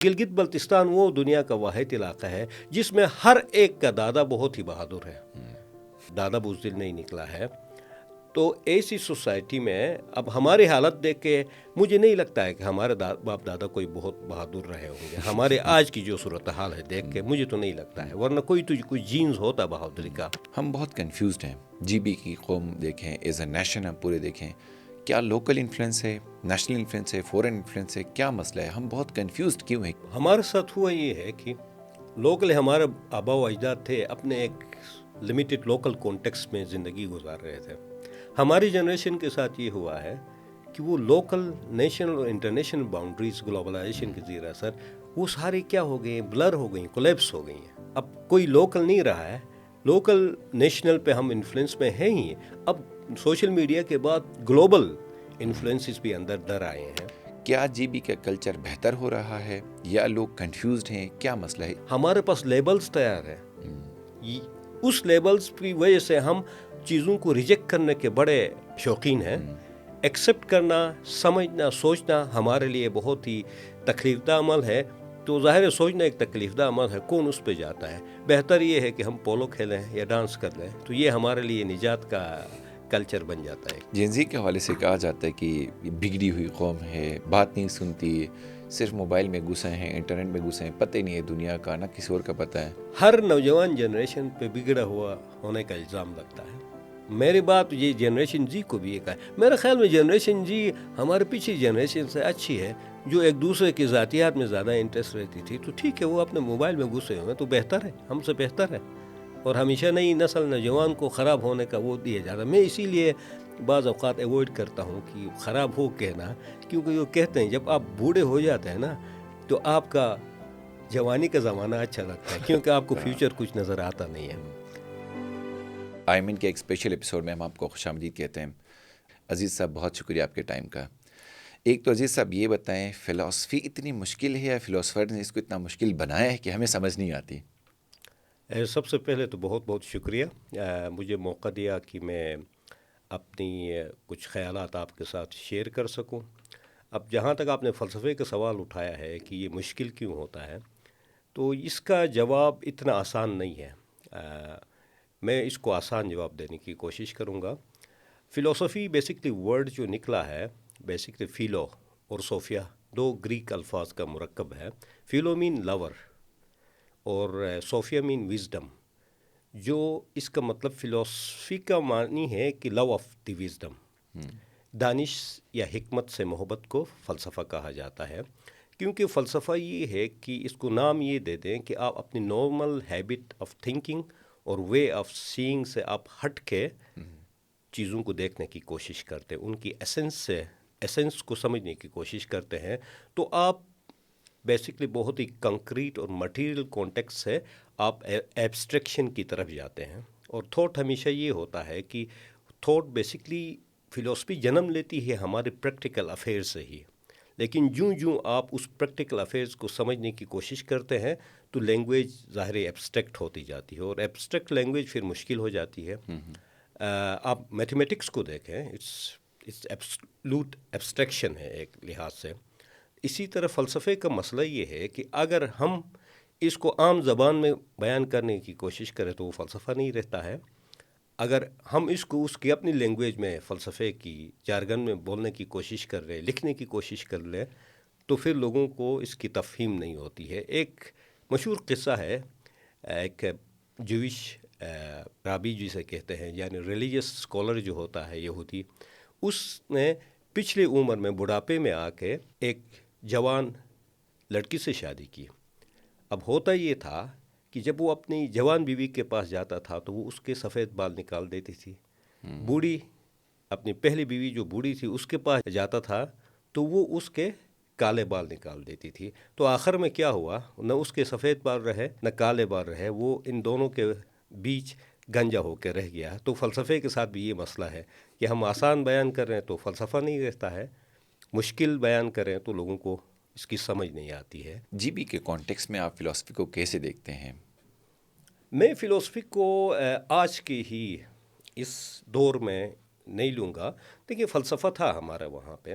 گلگت بلتستان وہ دنیا کا واحد علاقہ ہے جس میں ہر ایک کا دادا بہت ہی بہادر ہے، دادا بزدل نہیں نکلا ہے. تو ایسی سوسائٹی میں اب ہماری حالت دیکھ کے مجھے نہیں لگتا ہے کہ ہمارے باپ دادا کوئی بہت بہادر رہے ہوں گے. ہمارے آج کی جو صورتحال ہے دیکھ کے مجھے تو نہیں لگتا ہے، ورنہ کوئی جینز ہوتا بہادری کا. ہم بہت کنفیوزڈ ہیں. جی بی کی قوم دیکھیں، ایز اے نیشن ہم پورے دیکھیں، کیا لوکل انفلوئنس ہے، نیشنل انفلوئنس ہے، فورن انفلوئنس ہے، کیا مسئلہ ہے؟ ہم بہت کنفیوزڈ کیوں ہیں؟ ہمارے ساتھ ہوا یہ ہے کہ لوکل ہمارے آبا و اجداد تھے، اپنے ایک لمیٹڈ لوکل کانٹیکسٹ میں زندگی گزار رہے تھے. ہماری جنریشن کے ساتھ یہ ہوا ہے کہ وہ لوکل نیشنل اور انٹرنیشنل باؤنڈریز گلوبلائزیشن کے زیر اثر وہ ساری کیا ہو گئی ہیں، بلر ہو گئی ہیں، کولیپس ہو گئی ہیں. اب کوئی لوکل نہیں رہا ہے، لوکل نیشنل پہ ہم انفلوئنس میں ہیں ہی. اب سوشل میڈیا کے بعد گلوبل انفلوئنسز بھی اندر در آئے ہیں. کیا جی بی کا کلچر بہتر ہو رہا ہے یا لوگ کنفیوزڈ ہیں؟ کیا مسئلہ ہے؟ ہمارے پاس لیبلز تیار ہیں، اس لیبلز کی وجہ سے ہم چیزوں کو ریجیکٹ کرنے کے بڑے شوقین ہیں. ایکسیپٹ کرنا، سمجھنا، سوچنا ہمارے لیے بہت ہی تکلیف دہ عمل ہے. تو ظاہر ہے سوچنا ایک تکلیف دہ عمل ہے، کون اس پہ جاتا ہے؟ بہتر یہ ہے کہ ہم پولو کھیلیں یا ڈانس کر لیں، تو یہ ہمارے لیے نجات کا کلچر بن جاتا ہے. جینزی کے حوالے سے کہا جاتا ہے کہ یہ بگڑی ہوئی قوم ہے، بات نہیں سنتی، صرف موبائل میں گھسے ہیں، انٹرنیٹ میں گھسے ہیں، پتہ نہیں ہے دنیا کا، نہ کسی اور کا پتہ ہے. ہر نوجوان جنریشن پہ بگڑا ہوا ہونے کا الزام لگتا ہے. میری بات یہ جنریشن جی کو بھی ایک ہے. میرے خیال میں جنریشن جی ہمارے پچھلی جنریشن سے اچھی ہے، جو ایک دوسرے کی ذاتیات میں زیادہ انٹرسٹ رہتی تھی. تو ٹھیک ہے، وہ اپنے موبائل میں گھسے ہوئے تو بہتر ہے، ہم سے بہتر ہے. اور ہمیشہ نئی نسل نوجوان کو خراب ہونے کا وہ دیا جاتا ہے. میں اسی لیے بعض اوقات ایوائڈ کرتا ہوں کہ خراب ہو کہنا، کیونکہ وہ کہتے ہیں جب آپ بوڑھے ہو جاتے ہیں نا تو آپ کا جوانی کا زمانہ اچھا لگتا ہے، کیونکہ آپ کو فیوچر کچھ نظر آتا نہیں ہے. آئمن کے ایک اسپیشل ایپیسوڈ میں ہم آپ کو خوش آمدید کہتے ہیں. عزیز صاحب، بہت شکریہ آپ کے ٹائم کا. ایک تو عزیز صاحب یہ بتائیں، فلاسفی اتنی مشکل ہے یا فلاسفر نے اس کو اتنا مشکل بنایا ہے کہ ہمیں سمجھ نہیں آتی؟ سب سے پہلے تو بہت بہت شکریہ مجھے موقع دیا کہ میں اپنی کچھ خیالات آپ کے ساتھ شیئر کر سکوں. اب جہاں تک آپ نے فلسفے کا سوال اٹھایا ہے کہ یہ مشکل کیوں ہوتا ہے، تو اس کا جواب اتنا آسان نہیں ہے. میں اس کو آسان جواب دینے کی کوشش کروں گا. فلسفی بیسکلی ورڈ جو نکلا ہے، بیسکلی فیلو اور صوفیہ دو گریک الفاظ کا مرکب ہے. فیلو مین لور اور صوفیہ مین وزڈم. جو اس کا مطلب فلسفی کا معنی ہے کہ لو آف دی وزڈم، دانش یا حکمت سے محبت کو فلسفہ کہا جاتا ہے. کیونکہ فلسفہ یہ ہے کہ اس کو نام یہ دے دیں کہ آپ اپنی نارمل ہیبٹ آف تھنکنگ اور وے آف سینگ سے آپ ہٹ کے چیزوں کو دیکھنے کی کوشش کرتے ہیں، ان کی ایسنس کو سمجھنے کی کوشش کرتے ہیں. تو آپ بیسکلی بہت ہی کنکریٹ اور مٹیریل کانٹیکس سے آپ ایبسٹریکشن کی طرف جاتے ہیں. اور تھاٹ ہمیشہ یہ ہوتا ہے کہ تھاٹ بیسکلی فلسفی جنم لیتی ہے ہمارے پریکٹیکل افیئر سے ہی، لیکن جوں آپ اس پریکٹیکل افیئرس کو سمجھنے کی کوشش کرتے ہیں تو لینگویج ظاہر ایبسٹریکٹ ہوتی جاتی ہے، اور ایبسٹریکٹ لینگویج پھر مشکل ہو جاتی ہے. آپ میتھمیٹکس کو دیکھیں، اٹس ایبسلوٹ ایبسٹریکشن ہے ایک لحاظ سے. اسی طرح فلسفے کا مسئلہ یہ ہے کہ اگر ہم اس کو عام زبان میں بیان کرنے کی کوشش کریں تو وہ فلسفہ نہیں رہتا ہے. اگر ہم اس کو اس کی اپنی لینگویج میں فلسفے کی جارگن میں بولنے کی کوشش کر رہے، لکھنے کی کوشش کر لیں، تو پھر لوگوں کو اس کی تفہیم نہیں ہوتی ہے. ایک مشہور قصہ ہے، ایک جویش رابی جسے کہتے ہیں، یعنی ریلیجیس اسکالر جو ہوتا ہے یہودی، اس نے پچھلی عمر میں بڑھاپے میں آ کے ایک جوان لڑکی سے شادی کی. اب ہوتا یہ تھا کہ جب وہ اپنی جوان بیوی کے پاس جاتا تھا تو وہ اس کے سفید بال نکال دیتی تھی. بوڑھی اپنی پہلی بیوی جو بوڑھی تھی اس کے پاس جاتا تھا تو وہ اس کے کالے بال نکال دیتی تھی. تو آخر میں کیا ہوا، نہ اس کے سفید بال رہے نہ کالے بال رہے، وہ ان دونوں کے بیچ گنجا ہو کے رہ گیا. تو فلسفے کے ساتھ بھی یہ مسئلہ ہے کہ ہم آسان بیان کر رہے ہیں تو فلسفہ نہیں رہتا ہے، مشکل بیان کریں تو لوگوں کو اس کی سمجھ نہیں آتی ہے. جی بی کے کانٹیکس میں آپ فلسفی کو کیسے دیکھتے ہیں؟ میں فلسفی کو آج کے ہی اس دور میں نہیں لوں گا. دیکھیے، فلسفہ تھا ہمارے وہاں پہ،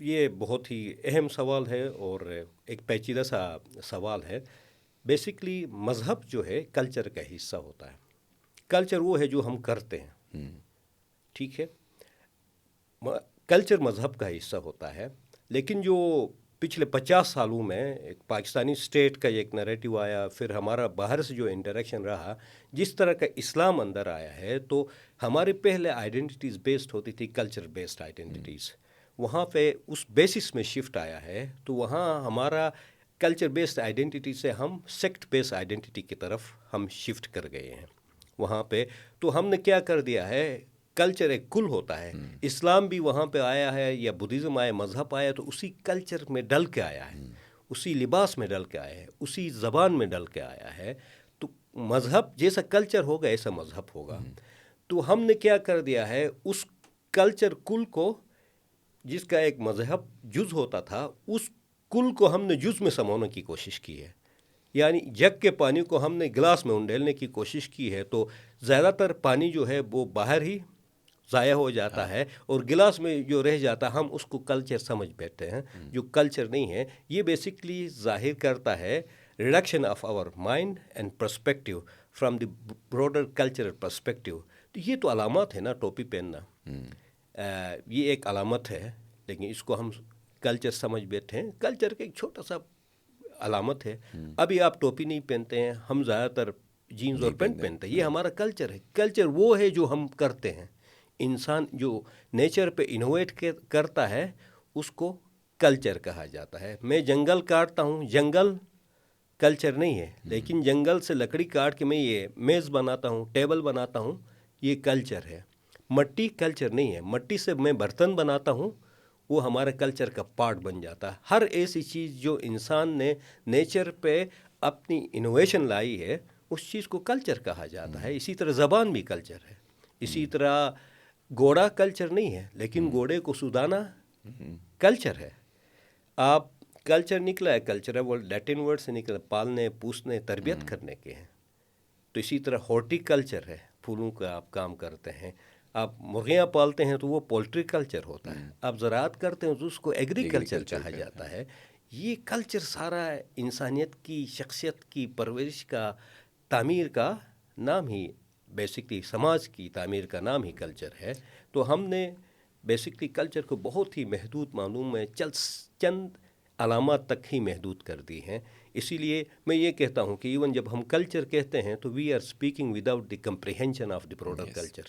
یہ بہت ہی اہم سوال ہے اور ایک پیچیدہ سا سوال ہے. بیسکلی مذہب جو ہے کلچر کا حصہ ہوتا ہے. کلچر وہ ہے جو ہم کرتے ہیں. ٹھیک ہے. کلچر مذہب کا حصہ ہوتا ہے. لیکن جو پچھلے 50 سالوں میں ایک پاکستانی اسٹیٹ کا ایک نیریٹو آیا, پھر ہمارا باہر سے جو انٹریکشن رہا, جس طرح کا اسلام اندر آیا ہے, تو ہمارے پہلے آئیڈینٹیز بیسڈ ہوتی تھی کلچر بیسڈ آئیڈینٹیز. وہاں پہ اس بیسس میں شفٹ آیا ہے, تو وہاں ہمارا کلچر بیسڈ آئیڈینٹی سے ہم سیکٹ بیسڈ آئیڈینٹی کی طرف ہم شفٹ کر گئے ہیں. وہاں پہ تو ہم نے کیا کر دیا ہے, کلچر ایک کل ہوتا ہے. اسلام بھی وہاں پہ آیا ہے یا بدھزم آیا, مذہب آیا تو اسی کلچر میں ڈل کے آیا ہے, اسی لباس میں ڈل کے آیا ہے, اسی زبان میں ڈل کے آیا ہے. تو مذہب جیسا کلچر ہوگا ایسا مذہب ہوگا. تو ہم نے کیا کر دیا ہے, اس کلچر کل کو, جس کا ایک مذہب جز ہوتا تھا, اس کل کو ہم نے جز میں سمونے کی کوشش کی ہے. یعنی جگ کے پانی کو ہم نے گلاس میں انڈیلنے کی کوشش کی ہے, تو زیادہ تر پانی جو ہے وہ باہر ہی ضائع ہو جاتا ہے, اور گلاس میں جو رہ جاتا ہم اس کو کلچر سمجھ بیٹھتے ہیں, جو کلچر نہیں ہے. یہ بیسکلی ظاہر کرتا ہے reduction of our mind and perspective from the broader cultural perspective. تو یہ تو علامات ہے نا, ٹوپی پہننا یہ ایک علامت ہے, لیکن اس کو ہم کلچر سمجھ بیٹھے ہیں. کلچر کا ایک چھوٹا سا علامت ہے. ابھی آپ ٹوپی نہیں پہنتے ہیں, ہم زیادہ تر جینز اور پینٹ پہنتے ہیں. یہ ہمارا کلچر ہے. کلچر وہ ہے جو ہم کرتے ہیں. انسان جو نیچر پہ انوویٹ کرتا ہے اس کو کلچر کہا جاتا ہے. میں جنگل کاٹتا ہوں, جنگل کلچر نہیں ہے, لیکن جنگل سے لکڑی کاٹ کے میں یہ میز بناتا ہوں, ٹیبل بناتا ہوں, یہ کلچر ہے. مٹی کلچر نہیں ہے. مٹی سے میں برتن بناتا ہوں, وہ ہمارے کلچر کا پارٹ بن جاتا ہے. ہر ایسی چیز جو انسان نے نیچر پہ اپنی انوویشن لائی ہے, اس چیز کو کلچر کہا جاتا ہے. اسی طرح زبان بھی کلچر ہے. اسی طرح گھوڑا کلچر نہیں ہے, لیکن گھوڑے کو سودانا کلچر ہے. آپ کلچر نکلا ہے, کلچر ہے وہ لیٹن ورڈ سے نکلا, پالنے پوسنے تربیت کرنے کے ہیں. تو اسی طرح ہارٹی کلچر ہے, پھولوں کا آپ کام کرتے ہیں. آپ مرغیاں پالتے ہیں تو وہ پولٹری کلچر ہوتا ہے. آپ زراعت کرتے ہیں تو اس کو ایگریکلچر کہا جاتا ہے. یہ کلچر سارا انسانیت کی شخصیت کی پرورش کا تعمیر کا نام ہی, بیسکلی سماج کی تعمیر کا نام ہی کلچر ہے. تو ہم نے بیسکلی کلچر کو بہت ہی محدود معلوم میں چند علامات تک ہی محدود کر دی ہیں. اسی لیے میں یہ کہتا ہوں کہ ایون جب ہم کلچر کہتے ہیں تو we are speaking without the comprehension of the broader culture.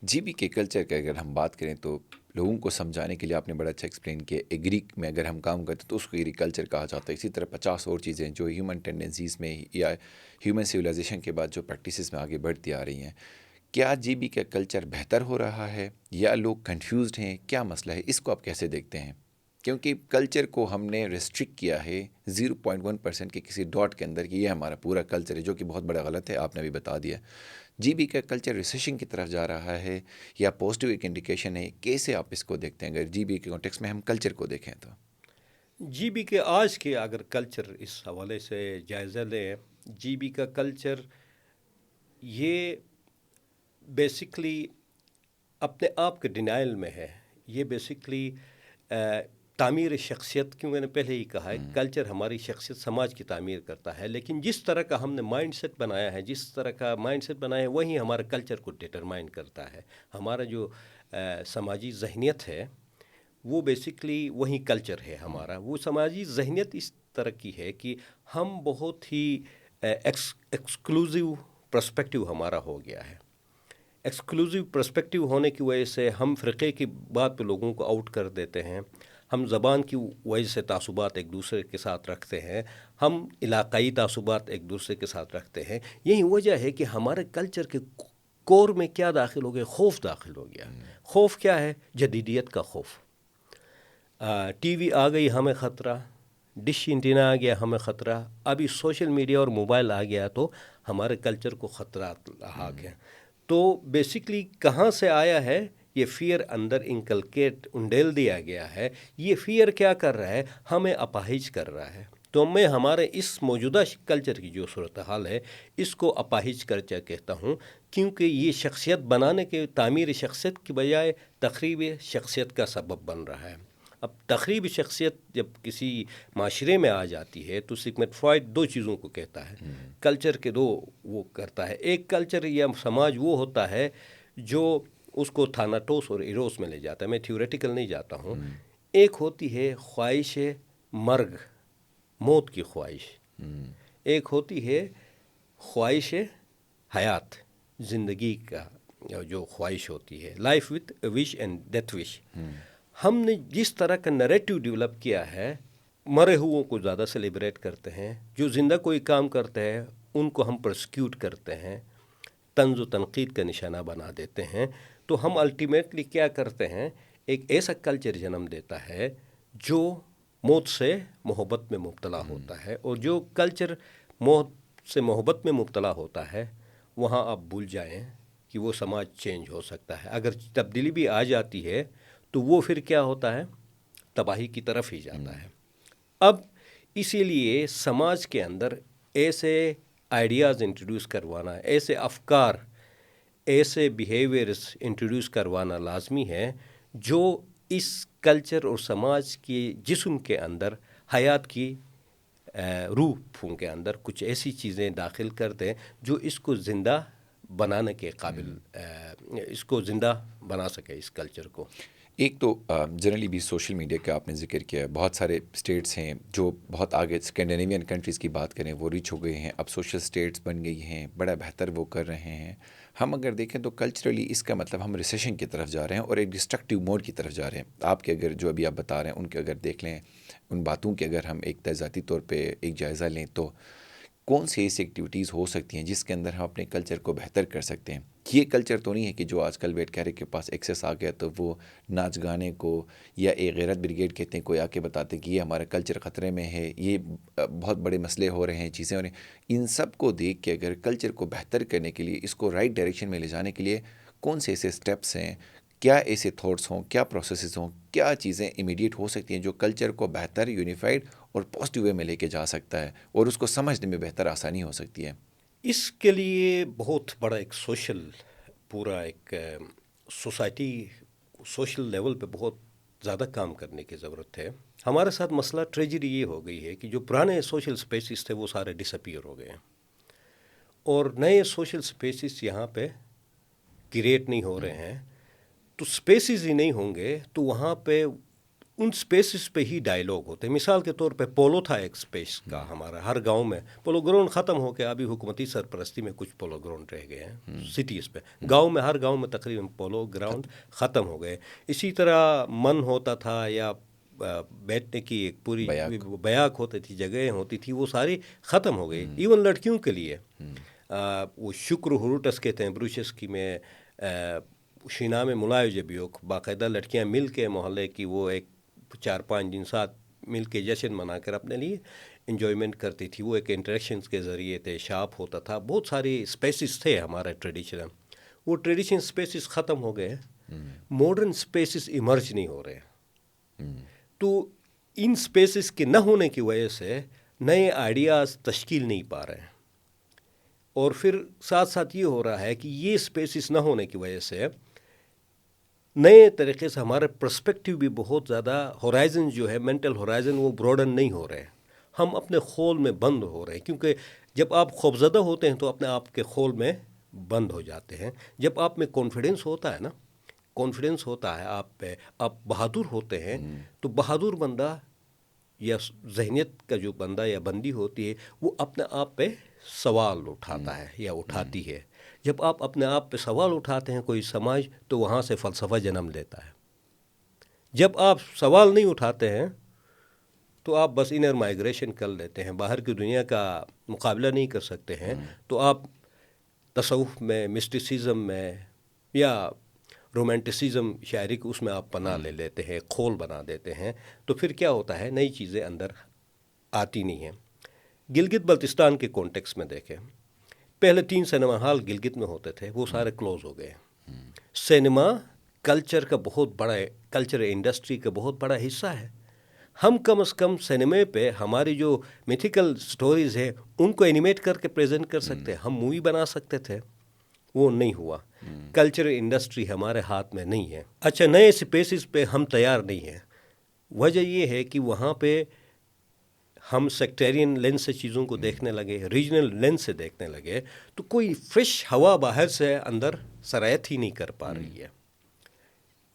G B کے کلچر کا اگر ہم بات کریں تو لوگوں کو سمجھانے کے لیے آپ نے بڑا اچھا ایکسپلین کیا. ایگری میں اگر ہم کام کرتے تو اس کو ایگری کلچر کہا جاتا ہے. اسی طرح 50 اور چیزیں جو ہیومن ٹینڈنسیز میں یا ہیومن سویلائزیشن کے بعد جو پریکٹسز میں آگے بڑھتی آ رہی ہیں, کیا جی بی کا کلچر بہتر ہو رہا ہے یا لوگ کنفیوزڈ ہیں؟ کیا مسئلہ ہے, اس کو آپ کیسے دیکھتے ہیں؟ کیونکہ کلچر کو ہم نے ریسٹرکٹ کیا ہے 0.1% کے کسی ڈاٹ کے اندر کہ یہ ہمارا پورا کلچر ہے, جو کہ بہت بڑا غلط ہے. آپ نے بھی بتا دیا. جی بی کا کلچر ریسیشن کی طرف جا رہا ہے یا پازیٹیو ایک انڈیکیشن ہے؟ کیسے آپ اس کو دیکھتے ہیں اگر جی بی کے کانٹیکس میں ہم کلچر کو دیکھیں تو؟ جی بی کے آج کے اگر کلچر اس حوالے سے جائزہ لیں, جی بی کا کلچر یہ بیسکلی اپنے آپ کے ڈینائل میں ہے. یہ بیسکلی تعمیر شخصیت, کیوں میں نے پہلے ہی کہا ہے کلچر ہماری شخصیت سماج کی تعمیر کرتا ہے. لیکن جس طرح کا ہم نے مائنڈ سیٹ بنایا ہے, جس طرح کا مائنڈ سیٹ بنایا ہے, وہی ہمارے کلچر کو ڈٹرمائن کرتا ہے. ہمارا جو سماجی ذہنیت ہے وہ بیسکلی وہی کلچر ہے ہمارا. وہ سماجی ذہنیت اس طرح کی ہے کہ ہم بہت ہی ایکسکلوزیو پرسپیکٹیو ہمارا ہو گیا ہے. ایکسکلوزیو پرسپیکٹیو ہونے کی وجہ سے ہم فرقے کی بات پہ لوگوں کو آؤٹ کر دیتے ہیں. ہم زبان کی وجہ سے تعصبات ایک دوسرے کے ساتھ رکھتے ہیں. ہم علاقائی تعصبات ایک دوسرے کے ساتھ رکھتے ہیں. یہی وجہ ہے کہ ہمارے کلچر کے کور میں کیا داخل ہو گیا, خوف داخل ہو گیا. خوف کیا ہے؟ جدیدیت کا خوف. ٹی وی آ گئی ہمیں خطرہ, ڈش انٹینا آ گیا ہمیں خطرہ, ابھی سوشل میڈیا اور موبائل آ گیا تو ہمارے کلچر کو خطرات آ گیا. تو بیسکلی کہاں سے آیا ہے یہ فیئر؟ اندر انکلکیٹ انڈیل دیا گیا ہے. یہ فیئر کیا کر رہا ہے؟ ہمیں اپاہج کر رہا ہے. تو میں ہمارے اس موجودہ کلچر کی جو صورتحال ہے اس کو اپاہج کلچر کہتا ہوں, کیونکہ یہ شخصیت بنانے کے, تعمیر شخصیت کی بجائے تخریب شخصیت کا سبب بن رہا ہے. اب تخریبی شخصیت جب کسی معاشرے میں آ جاتی ہے تو سگمنڈ فرائڈ دو چیزوں کو کہتا ہے، کلچر کے دو وہ کرتا ہے. ایک کلچر یا سماج وہ ہوتا ہے جو اس کو تھاناٹوس اور ایروس میں لے جاتا ہے. میں تھیوریٹیکل نہیں جاتا ہوں. ایک ہوتی ہے خواہش مرگ، موت کی خواہش. ایک ہوتی ہے خواہش حیات، زندگی کا جو خواہش ہوتی ہے، life with wish and death wish. ہم نے جس طرح کا نریٹو ڈیولپ کیا ہے، مرے ہوئوں کو زیادہ سیلیبریٹ کرتے ہیں، جو زندہ کوئی کام کرتے ہیں ان کو ہم پرسیکیوٹ کرتے ہیں، طنز و تنقید کا نشانہ بنا دیتے ہیں. تو ہم الٹیمیٹلی کیا کرتے ہیں، ایک ایسا کلچر جنم دیتا ہے جو موت سے محبت میں مبتلا ہوتا ہے. اور جو کلچر موت سے محبت میں مبتلا ہوتا ہے وہاں آپ بھول جائیں کہ وہ سماج چینج ہو سکتا ہے. اگر تبدیلی بھی آ جاتی ہے تو وہ پھر کیا ہوتا ہے، تباہی کی طرف ہی جاتا ہے. اب اسی لیے سماج کے اندر ایسے آئیڈیاز انٹروڈیوس کروانا، ایسے افکار، ایسے بیہیویئرس انٹروڈیوس کروانا لازمی ہے جو اس کلچر اور سماج کے جسم کے اندر حیات کی روح پھونک کے اندر کچھ ایسی چیزیں داخل کر دیں جو اس کو زندہ بنانے کے قابل، اس کو زندہ بنا سکے اس کلچر کو. ایک تو جنرلی بھی سوشل میڈیا کا آپ نے ذکر کیا، بہت سارے اسٹیٹس ہیں جو بہت آگے، اسکینڈینیوین کنٹریز کی بات کریں وہ ریچ ہو گئے ہیں، اب سوشل اسٹیٹس بن گئی ہیں، بڑا بہتر وہ کر رہے ہیں. ہم اگر دیکھیں تو کلچرلی اس کا مطلب ہم ریسیشن کی طرف جا رہے ہیں اور ایک ڈسٹرکٹیو موڈ کی طرف جا رہے ہیں. آپ کے اگر جو ابھی آپ بتا رہے ہیں ان کے اگر دیکھ لیں، ان باتوں کے اگر ہم ایک ذاتی طور پہ ایک جائزہ لیں تو کون سی ایسی ایکٹیویٹیز ہو سکتی ہیں جس کے اندر ہم اپنے کلچر کو بہتر کر سکتے ہیں؟ یہ کلچر تو نہیں ہے کہ جو آج کل ویٹ کیرے کے پاس ایکسیس آ گیا تو وہ ناچ گانے کو، یا ایک غیرت بریگیڈ کہتے ہیں، کوئی آ کے بتاتے کہ یہ ہمارا کلچر خطرے میں ہے، یہ بہت بڑے مسئلے ہو رہے ہیں، چیزیں ہو رہی ہیں. ان سب کو دیکھ کے اگر کلچر کو بہتر کرنے کے لیے، اس کو رائٹ ڈائریکشن میں لے جانے کے لیے کون سے ایسے اسٹیپس ہیں، کیا ایسے تھاٹس ہوں، کیا پروسیسز ہوں، کیا چیزیں امیڈیٹ ہو سکتی ہیں جو کلچر کو بہتر، یونیفائڈ اور پازیٹیو وے میں لے کے جا سکتا ہے اور اس کو سمجھنے میں بہتر آسانی ہو سکتی ہے؟ اس کے لیے بہت بڑا ایک سوشل، پورا ایک سوسائٹی، سوشل لیول پہ بہت زیادہ کام کرنے کی ضرورت ہے. ہمارے ساتھ مسئلہ ٹریجڈی یہ ہو گئی ہے کہ جو پرانے سوشل سپیسز تھے وہ سارے ڈس اپیئر ہو گئے ہیں اور نئے سوشل سپیسز یہاں پہ کریٹ نہیں ہو رہے ہیں. تو سپیسز ہی نہیں ہوں گے تو وہاں پہ ان سپیسز پہ ہی ڈائیلاگ ہوتے ہیں. مثال کے طور پہ پولو تھا ایک سپیس کا ہمارا، ہر گاؤں میں پولو گراؤنڈ ختم ہو کے ابھی حکومتی سرپرستی میں کچھ پولو گراؤنڈ رہ گئے ہیں سٹیز پہ. گاؤں میں، ہر گاؤں میں تقریباً پولو گراؤنڈ ختم ہو گئے. اسی طرح من ہوتا تھا یا بیٹھنے کی ایک پوری بیاک ہوتی تھی، جگہیں ہوتی تھی، وہ ساری ختم ہو گئی. ایون لڑکیوں کے لیے وہ شکر ہروٹس کہتے ہیں بروشس کی میں شینا میں ملائے جبیوک، باقاعدہ لڑکیاں مل کے محلے کی وہ ایک 4-5 دن ساتھ مل کے جشن منا کر اپنے لیے انجوائمنٹ کرتی تھی. وہ ایک انٹریکشنز کے ذریعے تھے، شاپ ہوتا تھا، بہت ساری اسپیسز تھے ہمارے ٹریڈیشنل. وہ ٹریڈیشنل اسپیسز ختم ہو گئے، ماڈرن اسپیسز ایمرج نہیں ہو رہے. تو ان اسپیسز کے نہ ہونے کی وجہ سے نئے آئیڈیاز تشکیل نہیں پا رہے ہیں. اور پھر ساتھ ساتھ یہ ہو رہا ہے کہ یہ اسپیسز نہ ہونے کی وجہ سے نئے طریقے سے ہمارے پرسپیکٹیو بھی بہت زیادہ، ہورائزن جو ہے، مینٹل ہورائزن، وہ براڈن نہیں ہو رہے. ہم اپنے خول میں بند ہو رہے ہیں، کیونکہ جب آپ خوفزدہ ہوتے ہیں تو اپنے آپ کے خول میں بند ہو جاتے ہیں. جب آپ میں کانفیڈنس ہوتا ہے نا، کانفیڈنس ہوتا ہے آپ پہ، آپ بہادر ہوتے ہیں، تو بہادر بندہ یا ذہنیت کا جو بندہ یا بندی ہوتی ہے وہ اپنے آپ پہ سوال اٹھاتا ہے یا اٹھاتی ہے. جب آپ اپنے آپ پہ سوال اٹھاتے ہیں کوئی سماج، تو وہاں سے فلسفہ جنم لیتا ہے. جب آپ سوال نہیں اٹھاتے ہیں تو آپ بس انر مائگریشن کر لیتے ہیں، باہر کی دنیا کا مقابلہ نہیں کر سکتے ہیں. تو آپ تصوف میں، مسٹیسزم میں یا رومانٹسزم شاعری کو، اس میں آپ پناہ لے لیتے ہیں، کھول بنا دیتے ہیں. تو پھر کیا ہوتا ہے، نئی چیزیں اندر آتی نہیں ہیں. گلگت بلتستان کے کانٹیکس میں دیکھیں، پہلے 3 سنیما ہال گلگت میں ہوتے تھے، وہ سارے کلوز ہو گئے. سینما کلچر کا بہت بڑا، کلچر انڈسٹری کا بہت بڑا حصہ ہے. ہم کم از کم سینمے پہ ہماری جو میتھیکل سٹوریز ہیں ان کو اینیمیٹ کر کے پریزنٹ کر سکتے ہیں، ہم مووی بنا سکتے تھے. وہ نہیں ہوا. کلچر انڈسٹری ہمارے ہاتھ میں نہیں ہے. اچھا، نئے سپیسز پہ ہم تیار نہیں ہیں. وجہ یہ ہے کہ وہاں پہ ہم سیکٹرین لینس سے چیزوں کو دیکھنے لگے، ریجنل لینس سے دیکھنے لگے، تو کوئی فریش ہوا باہر سے اندر سرایت ہی نہیں کر پا رہی ہے۔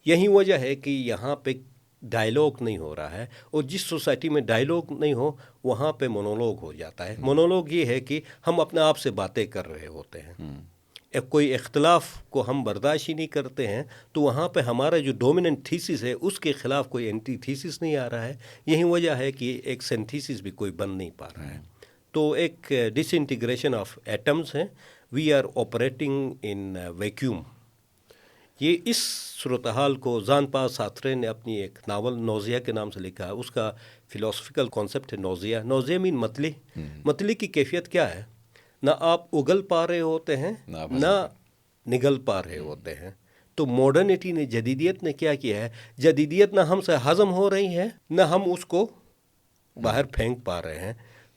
یہی وجہ ہے کہ یہاں پہ ڈائیلاگ نہیں ہو رہا ہے، اور جس سوسائٹی میں ڈائیلاگ نہیں ہو وہاں پہ مونولوگ ہو جاتا ہے۔ مونولوگ یہ ہے کہ ہم اپنے آپ سے باتیں کر رہے ہوتے ہیں، کوئی اختلاف کو ہم برداشت ہی نہیں کرتے ہیں، تو وہاں پہ ہمارا جو ڈومیننٹ تھیسس ہے اس کے خلاف کوئی اینٹی تھیسس نہیں آ رہا ہے۔ یہی وجہ ہے کہ ایک سینتھیسس بھی کوئی بن نہیں پا رہا ہے۔ تو ایک ڈس انٹیگریشن آف ایٹمز ہیں، we are operating in vacuum. یہ اس صورتحال کو زان پال سارترے نے اپنی ایک ناول نوزیا کے نام سے لکھا ہے۔ اس کا فلاسفیکل کانسیپٹ ہے نوزیا۔ نوزیا مین متلی۔ متلی کی کیفیت کیا ہے؟ نہ آپ اگل پا رہے ہوتے ہیں نہ نگل پا رہے ہوتے ہیں۔ تو ماڈرنٹی نے، جدیدیت نے کیا کیا ہے؟ جدیدیت نہ ہم سے ہضم ہو رہی ہے نہ ہم اس کو باہر پھینک پا رہے ہیں۔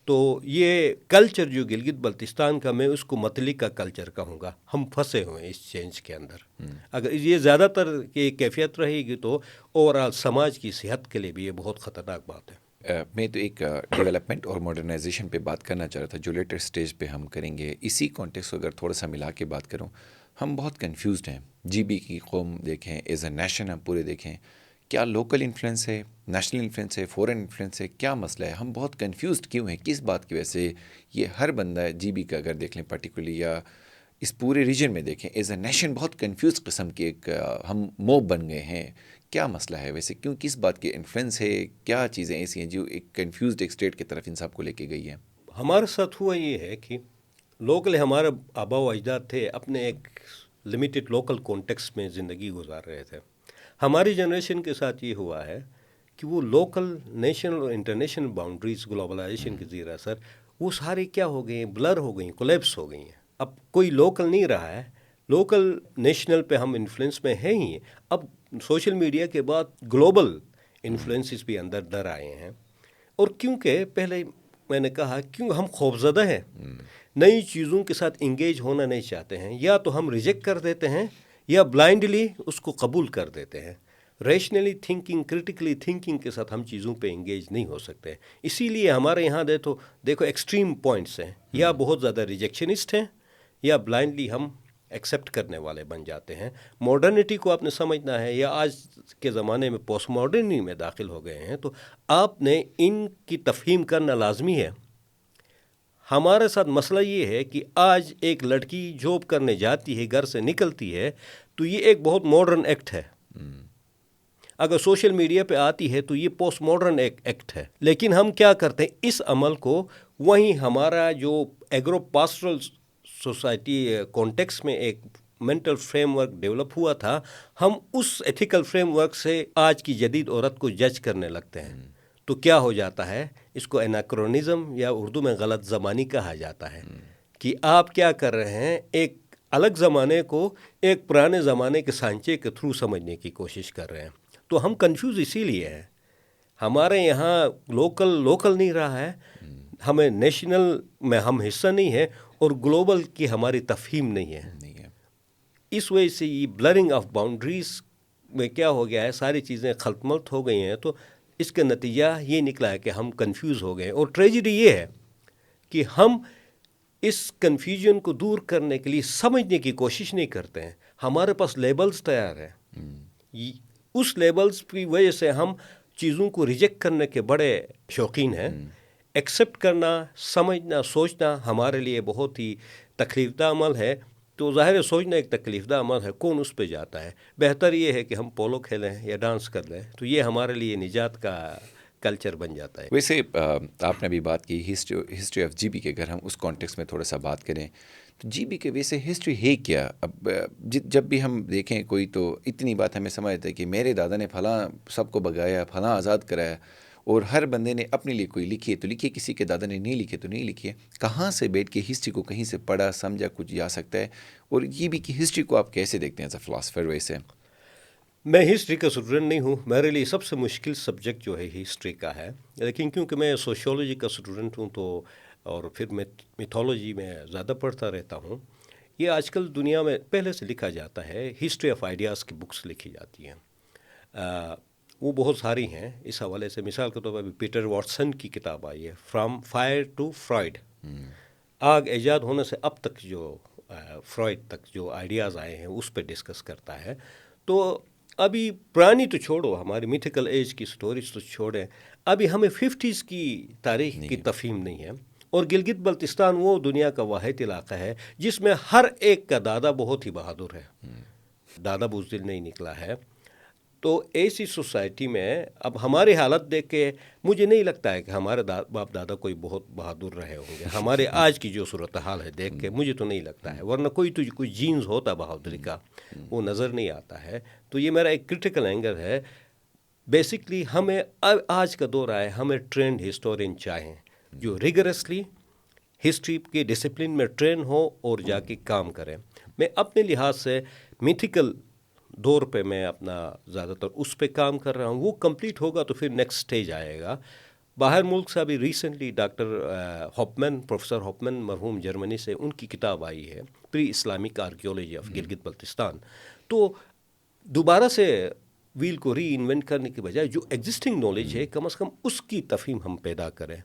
تو یہ کلچر جو گلگت بلتستان کا، میں اس کو متلی کا کلچر کہوں گا۔ ہم پھنسے ہوئے ہیں اس چینج کے اندر۔ اگر یہ زیادہ تر کی کیفیت رہے گی تو اوورآل سماج کی صحت کے لیے بھی یہ بہت خطرناک بات ہے۔ میں تو ایک ڈیولپمنٹ اور ماڈرنائزیشن پہ بات کرنا چاہ رہا تھا جو لیٹر سٹیج پہ ہم کریں گے۔ اسی کانٹیکس کو اگر تھوڑا سا ملا کے بات کروں، ہم بہت کنفیوزڈ ہیں۔ جی بی کی قوم دیکھیں، ایز اے نیشن ہم پورے دیکھیں، کیا لوکل انفلوئنس ہے، نیشنل انفلوئنس ہے، فورن انفلوئنس ہے، کیا مسئلہ ہے؟ ہم بہت کنفیوزڈ کیوں ہیں؟ کس بات کی وجہ سے یہ ہر بندہ جی بی کا اگر دیکھ لیں پرٹیکولرلی، یا اس پورے ریجن میں دیکھیں، ایز اے نیشن بہت کنفیوز قسم کی ایک ہم موب بن گئے ہیں۔ کیا مسئلہ ہے ویسے؟ کیوں، کس بات کی انفلوئنس ہے؟ کیا چیزیں ایسی ہیں جو ایک کنفیوزڈ ایک اسٹیٹ کی طرف ان سب کو لے کے گئی ہیں؟ ہمارے ساتھ ہوا یہ ہے کہ لوکل ہمارے آبا و اجداد تھے، اپنے ایک لمیٹڈ لوکل کانٹیکس میں زندگی گزار رہے تھے۔ ہماری جنریشن کے ساتھ یہ ہوا ہے کہ وہ لوکل، نیشنل اور انٹرنیشنل باؤنڈریز گلوبلائزیشن کے زیر اثر وہ سارے کیا ہو گئی ہیں؟ بلر ہو گئی ہیں، کولیپس ہو گئی ہیں۔ اب کوئی لوکل نہیں رہا ہے، لوکل نیشنل پہ ہم انفلوئنس میں ہیں ہی۔ اب سوشل میڈیا کے بعد گلوبل انفلوئنسز بھی اندر در آئے ہیں، اور کیونکہ پہلے میں نے کہا کیوں ہم خوفزدہ ہیں، نئی چیزوں کے ساتھ انگیج ہونا نہیں چاہتے ہیں، یا تو ہم ریجیکٹ کر دیتے ہیں یا بلائنڈلی اس کو قبول کر دیتے ہیں۔ ریشنلی تھنکنگ، کرٹیکلی تھنکنگ کے ساتھ ہم چیزوں پہ انگیج نہیں ہو سکتے۔ اسی لیے ہمارے یہاں دیکھو ایکسٹریم پوائنٹس ہیں، یا بہت زیادہ ریجیکشنسٹ ہیں یا بلائنڈلی ہم ایکسیپٹ کرنے والے بن جاتے ہیں۔ ماڈرنٹی کو آپ نے سمجھنا ہے، یا آج کے زمانے میں پوسٹ ماڈرنٹی میں داخل ہو گئے ہیں، تو آپ نے ان کی تفہیم کرنا لازمی ہے۔ ہمارے ساتھ مسئلہ یہ ہے کہ آج ایک لڑکی جاب کرنے جاتی ہے، گھر سے نکلتی ہے، تو یہ ایک بہت ماڈرن ایکٹ ہے۔ اگر سوشل میڈیا پہ آتی ہے تو یہ پوسٹ ماڈرن ایکٹ ہے۔ لیکن ہم کیا کرتے ہیں؟ اس عمل کو وہیں ہمارا جو ایگرو پاسٹرل سوسائٹی کانٹیکس میں ایک مینٹل فریم ورک ڈیولپ ہوا تھا، ہم اس ایتھیکل فریم ورک سے آج کی جدید عورت کو جج کرنے لگتے ہیں۔ تو کیا ہو جاتا ہے؟ اس کو اناکرونزم یا اردو میں غلط زمانی کہا جاتا ہے، کہ آپ کیا کر رہے ہیں؟ ایک الگ زمانے کو ایک پرانے زمانے کے سانچے کے تھرو سمجھنے کی کوشش کر رہے ہیں۔ تو ہم کنفیوز اسی لیے ہیں، ہمارے یہاں لوکل نہیں رہا ہے، ہمیں نیشنل میں ہم حصہ نہیں ہے، اور گلوبل کی ہماری تفہیم نہیں ہے۔ اس وجہ سے یہ بلرنگ آف باؤنڈریز میں کیا ہو گیا ہے؟ ساری چیزیں خلط ملط ہو گئی ہیں، تو اس کا نتیجہ یہ نکلا ہے کہ ہم کنفیوز ہو گئے۔ اور ٹریجڈی یہ ہے کہ ہم اس کنفیوژن کو دور کرنے کے لیے سمجھنے کی کوشش نہیں کرتے ہیں۔ ہمارے پاس لیبلز تیار ہیں، اس لیبلز کی وجہ سے ہم چیزوں کو ریجیکٹ کرنے کے بڑے شوقین ہیں۔ ایکسیپٹ کرنا، سمجھنا، سوچنا ہمارے لیے بہت ہی تکلیف دہ عمل ہے۔ تو ظاہر ہے سوچنا ایک تکلیف دہ عمل ہے، کون اس پہ جاتا ہے؟ بہتر یہ ہے کہ ہم پولو کھیلیں یا ڈانس کر لیں، تو یہ ہمارے لیے نجات کا کلچر بن جاتا ہے۔ ویسے آپ نے ابھی بات کی ہسٹری آف جی بی کے، اگر ہم اس کانٹیکس میں تھوڑا سا بات کریں تو جی بی کے ویسے ہسٹری ہے کیا؟ اب جب بھی ہم دیکھیں کوئی، تو اتنی بات ہمیں سمجھتے ہیں کہ میرے دادا نے فلاں سب کو بگایا، فلاں آزاد کرایا، اور ہر بندے نے اپنے لیے کوئی لکھی ہے تو لکھی ہے، کسی کے دادا نے نہیں لکھی تو نہیں لکھی ہے۔ کہاں سے بیٹھ کے ہسٹری کو کہیں سے پڑھا سمجھا کچھ جا سکتا ہے؟ اور جی بی کی ہسٹری کو آپ کیسے دیکھتے ہیں ایز اے فلاسفر؟ ویسے میں ہسٹری کا اسٹوڈنٹ نہیں ہوں، میرے لیے سب سے مشکل سبجیکٹ جو ہے ہسٹری کا ہے، لیکن کیونکہ میں سوشیولوجی کا اسٹوڈنٹ ہوں تو، اور پھر میں میتھولوجی میں زیادہ پڑھتا رہتا ہوں۔ یہ آج کل دنیا میں پہلے سے لکھا جاتا ہے، ہسٹری آف آئیڈیاز کی بکس لکھی جاتی ہیں۔ وہ بہت ساری ہیں. اس حوالے سے مثال کے طور پر ابھی پیٹر واٹسن کی کتاب آئی ہے فرام فائر ٹو فرائڈ. آگ ایجاد ہونے سے اب تک جو فرائڈ تک جو آئیڈیاز آئے ہیں اس پہ ڈسکس کرتا ہے. تو ابھی پرانی تو چھوڑو, ہماری میتھیکل ایج کی سٹوریز تو چھوڑیں, ابھی ہمیں 50s کی تاریخ کی تفہیم نہیں ہے. اور گلگت بلتستان وہ دنیا کا واحد علاقہ ہے جس میں ہر ایک کا دادا بہت ہی بہادر ہے, دادا بزدل نہیں نکلا ہے. تو ایسی سوسائٹی میں اب ہماری حالت دیکھ کے مجھے نہیں لگتا ہے کہ ہمارے باپ دادا کوئی بہت بہادر رہے ہوں گے. ہمارے آج کی جو صورتحال ہے دیکھ کے مجھے تو نہیں لگتا ہے, ورنہ کوئی جینز ہوتا بہادری کا, وہ نظر نہیں آتا ہے. تو یہ میرا ایک کرٹیکل اینگل ہے. بیسکلی ہمیں آج کا دور آئے, ہمیں ٹرینڈ ہسٹورین چاہیں جو ریگرسلی ہسٹری کے ڈسپلن میں ٹرین ہو اور جا کے کام کریں. میں اپنے لحاظ سے میتھیکل دور پہ میں اپنا زیادہ تر اس پہ کام کر رہا ہوں. وہ کمپلیٹ ہوگا تو پھر نیکسٹ سٹیج آئے گا. باہر ملک سے ابھی recently doctor Hauptmann, professor Hauptmann مرحوم جرمنی سے, ان کی کتاب آئی ہے pre Islamic archaeology of Gilgit Baltistan. تو دوبارہ سے ویل کو ری انوینٹ کرنے کی بجائے جو ایگزسٹنگ نالج ہے کم از کم اس کی تفہیم ہم پیدا کریں.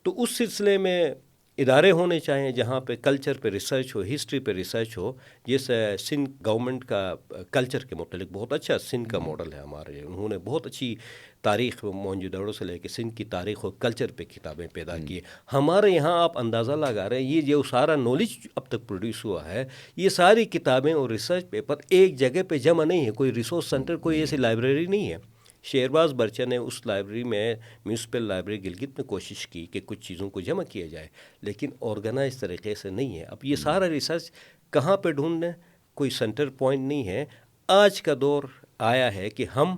تو اس سلسلے میں ادارے ہونے چاہیے جہاں پہ کلچر پہ ریسرچ ہو, ہسٹری پہ ریسرچ ہو. جیسے سندھ گورنمنٹ کا کلچر کے متعلق بہت اچھا سندھ کا ماڈل ہے ہمارے, انہوں نے بہت اچھی تاریخ موجودہ سے لے کے سندھ کی تاریخ اور کلچر پہ کتابیں پیدا کی. ہمارے یہاں آپ اندازہ لگا رہے ہیں یہ جو سارا نالج اب تک پروڈیوس ہوا ہے, یہ ساری کتابیں اور ریسرچ پیپر ایک جگہ پہ جمع نہیں ہے. کوئی ریسورس سینٹر, کوئی ایسی لائبریری نہیں ہے. شہرباز برچہ نے اس لائبریری میں, میونسپل لائبریری گلگت میں کوشش کی کہ کچھ چیزوں کو جمع کیا جائے, لیکن آرگنائز طریقے سے نہیں ہے. اب یہ سارا ریسرچ کہاں پہ ڈھونڈنے, کوئی سینٹر پوائنٹ نہیں ہے. آج کا دور آیا ہے کہ ہم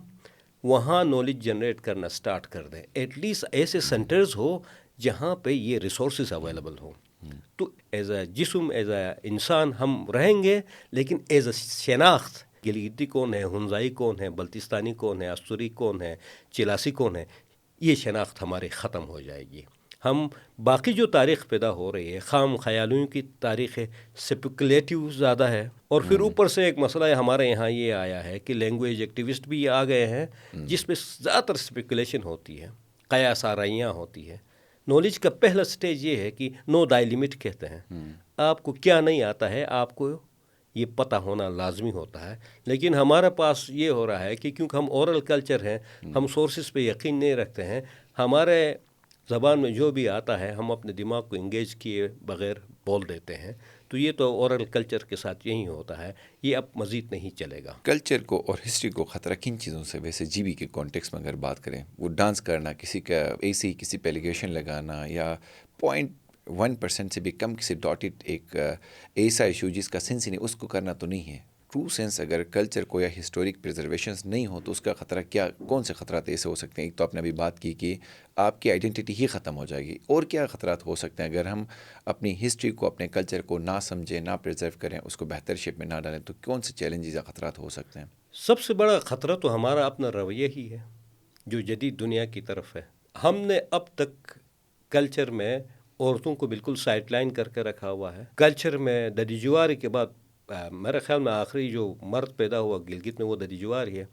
وہاں نالج جنریٹ کرنا سٹارٹ کر دیں. ایٹ لیسٹ ایسے سینٹرز ہو جہاں پہ یہ ریسورسز اویلیبل ہوں. تو ایز اے جسم, ایز اے انسان ہم رہیں گے, لیکن ایز اے شناخت گلگتی کون ہے, ہنزائی کون ہے, بلتستانی کون ہے, استوری کون ہے, چلاسی کون ہے, یہ شناخت ہماری ختم ہو جائے گی. ہم باقی جو تاریخ پیدا ہو رہی ہے خام خیالیوں کی تاریخ ہے, سپیکولیٹیو زیادہ ہے. اور پھر اوپر سے ایک مسئلہ ہے ہمارے یہاں یہ آیا ہے کہ لینگویج ایکٹیوسٹ بھی آ گئے ہیں جس میں زیادہ تر سپیکولیشن ہوتی ہے, قیاس آرائیاں ہوتی ہے. نالج کا پہلا سٹیج یہ ہے کہ نو دائی لمٹ کہتے ہیں. آپ کو کیا نہیں آتا ہے آپ کو یہ پتہ ہونا لازمی ہوتا ہے. لیکن ہمارے پاس یہ ہو رہا ہے کہ کیونکہ ہم اورل کلچر ہیں, ہم سورسز پہ یقین نہیں رکھتے ہیں, ہمارے زبان میں جو بھی آتا ہے ہم اپنے دماغ کو انگیج کیے بغیر بول دیتے ہیں. تو یہ تو اورل کلچر کے ساتھ یہی ہوتا ہے, یہ اب مزید نہیں چلے گا. کلچر کو اور ہسٹری کو خطرہ کن چیزوں سے ویسے جی بی کے کانٹیکس میں اگر بات کریں, وہ ڈانس کرنا, کسی کا ایسے ہی کسی پہ ایلیگیشن لگانا, یا 0.1% سے بھی کم کسی ڈاٹڈ ایک ایسا ایشو جس کا سینس ہی نہیں, اس کو کرنا تو نہیں ہے. ٹرو سینس اگر کلچر کو یا ہسٹورک پریزرویشنس نہیں ہو تو اس کا خطرہ کیا, کون سے خطرات ایسے ہو سکتے ہیں؟ ایک تو آپ نے ابھی بات کی کہ آپ کی آئیڈینٹی ہی ختم ہو جائے گی. اور کیا خطرات ہو سکتے ہیں اگر ہم اپنی ہسٹری کو, اپنے کلچر کو نہ سمجھیں, نہ پریزرو کریں, اس کو بہتر شیپ میں نہ ڈالیں, تو کون سے چیلنجز یا خطرات ہو سکتے ہیں؟ سب سے بڑا خطرہ تو ہمارا اپنا رویہ ہی ہے جو جدید دنیا کی طرف ہے. ہم نے اب تک کلچر میں عورتوں کو بالکل سائڈ لائن کر کے رکھا ہوا ہے. کلچر میں ددی جواری کے بعد میرے خیال میں آخری جو مرد پیدا ہوا گلگت میں وہ ددی جواری ہے.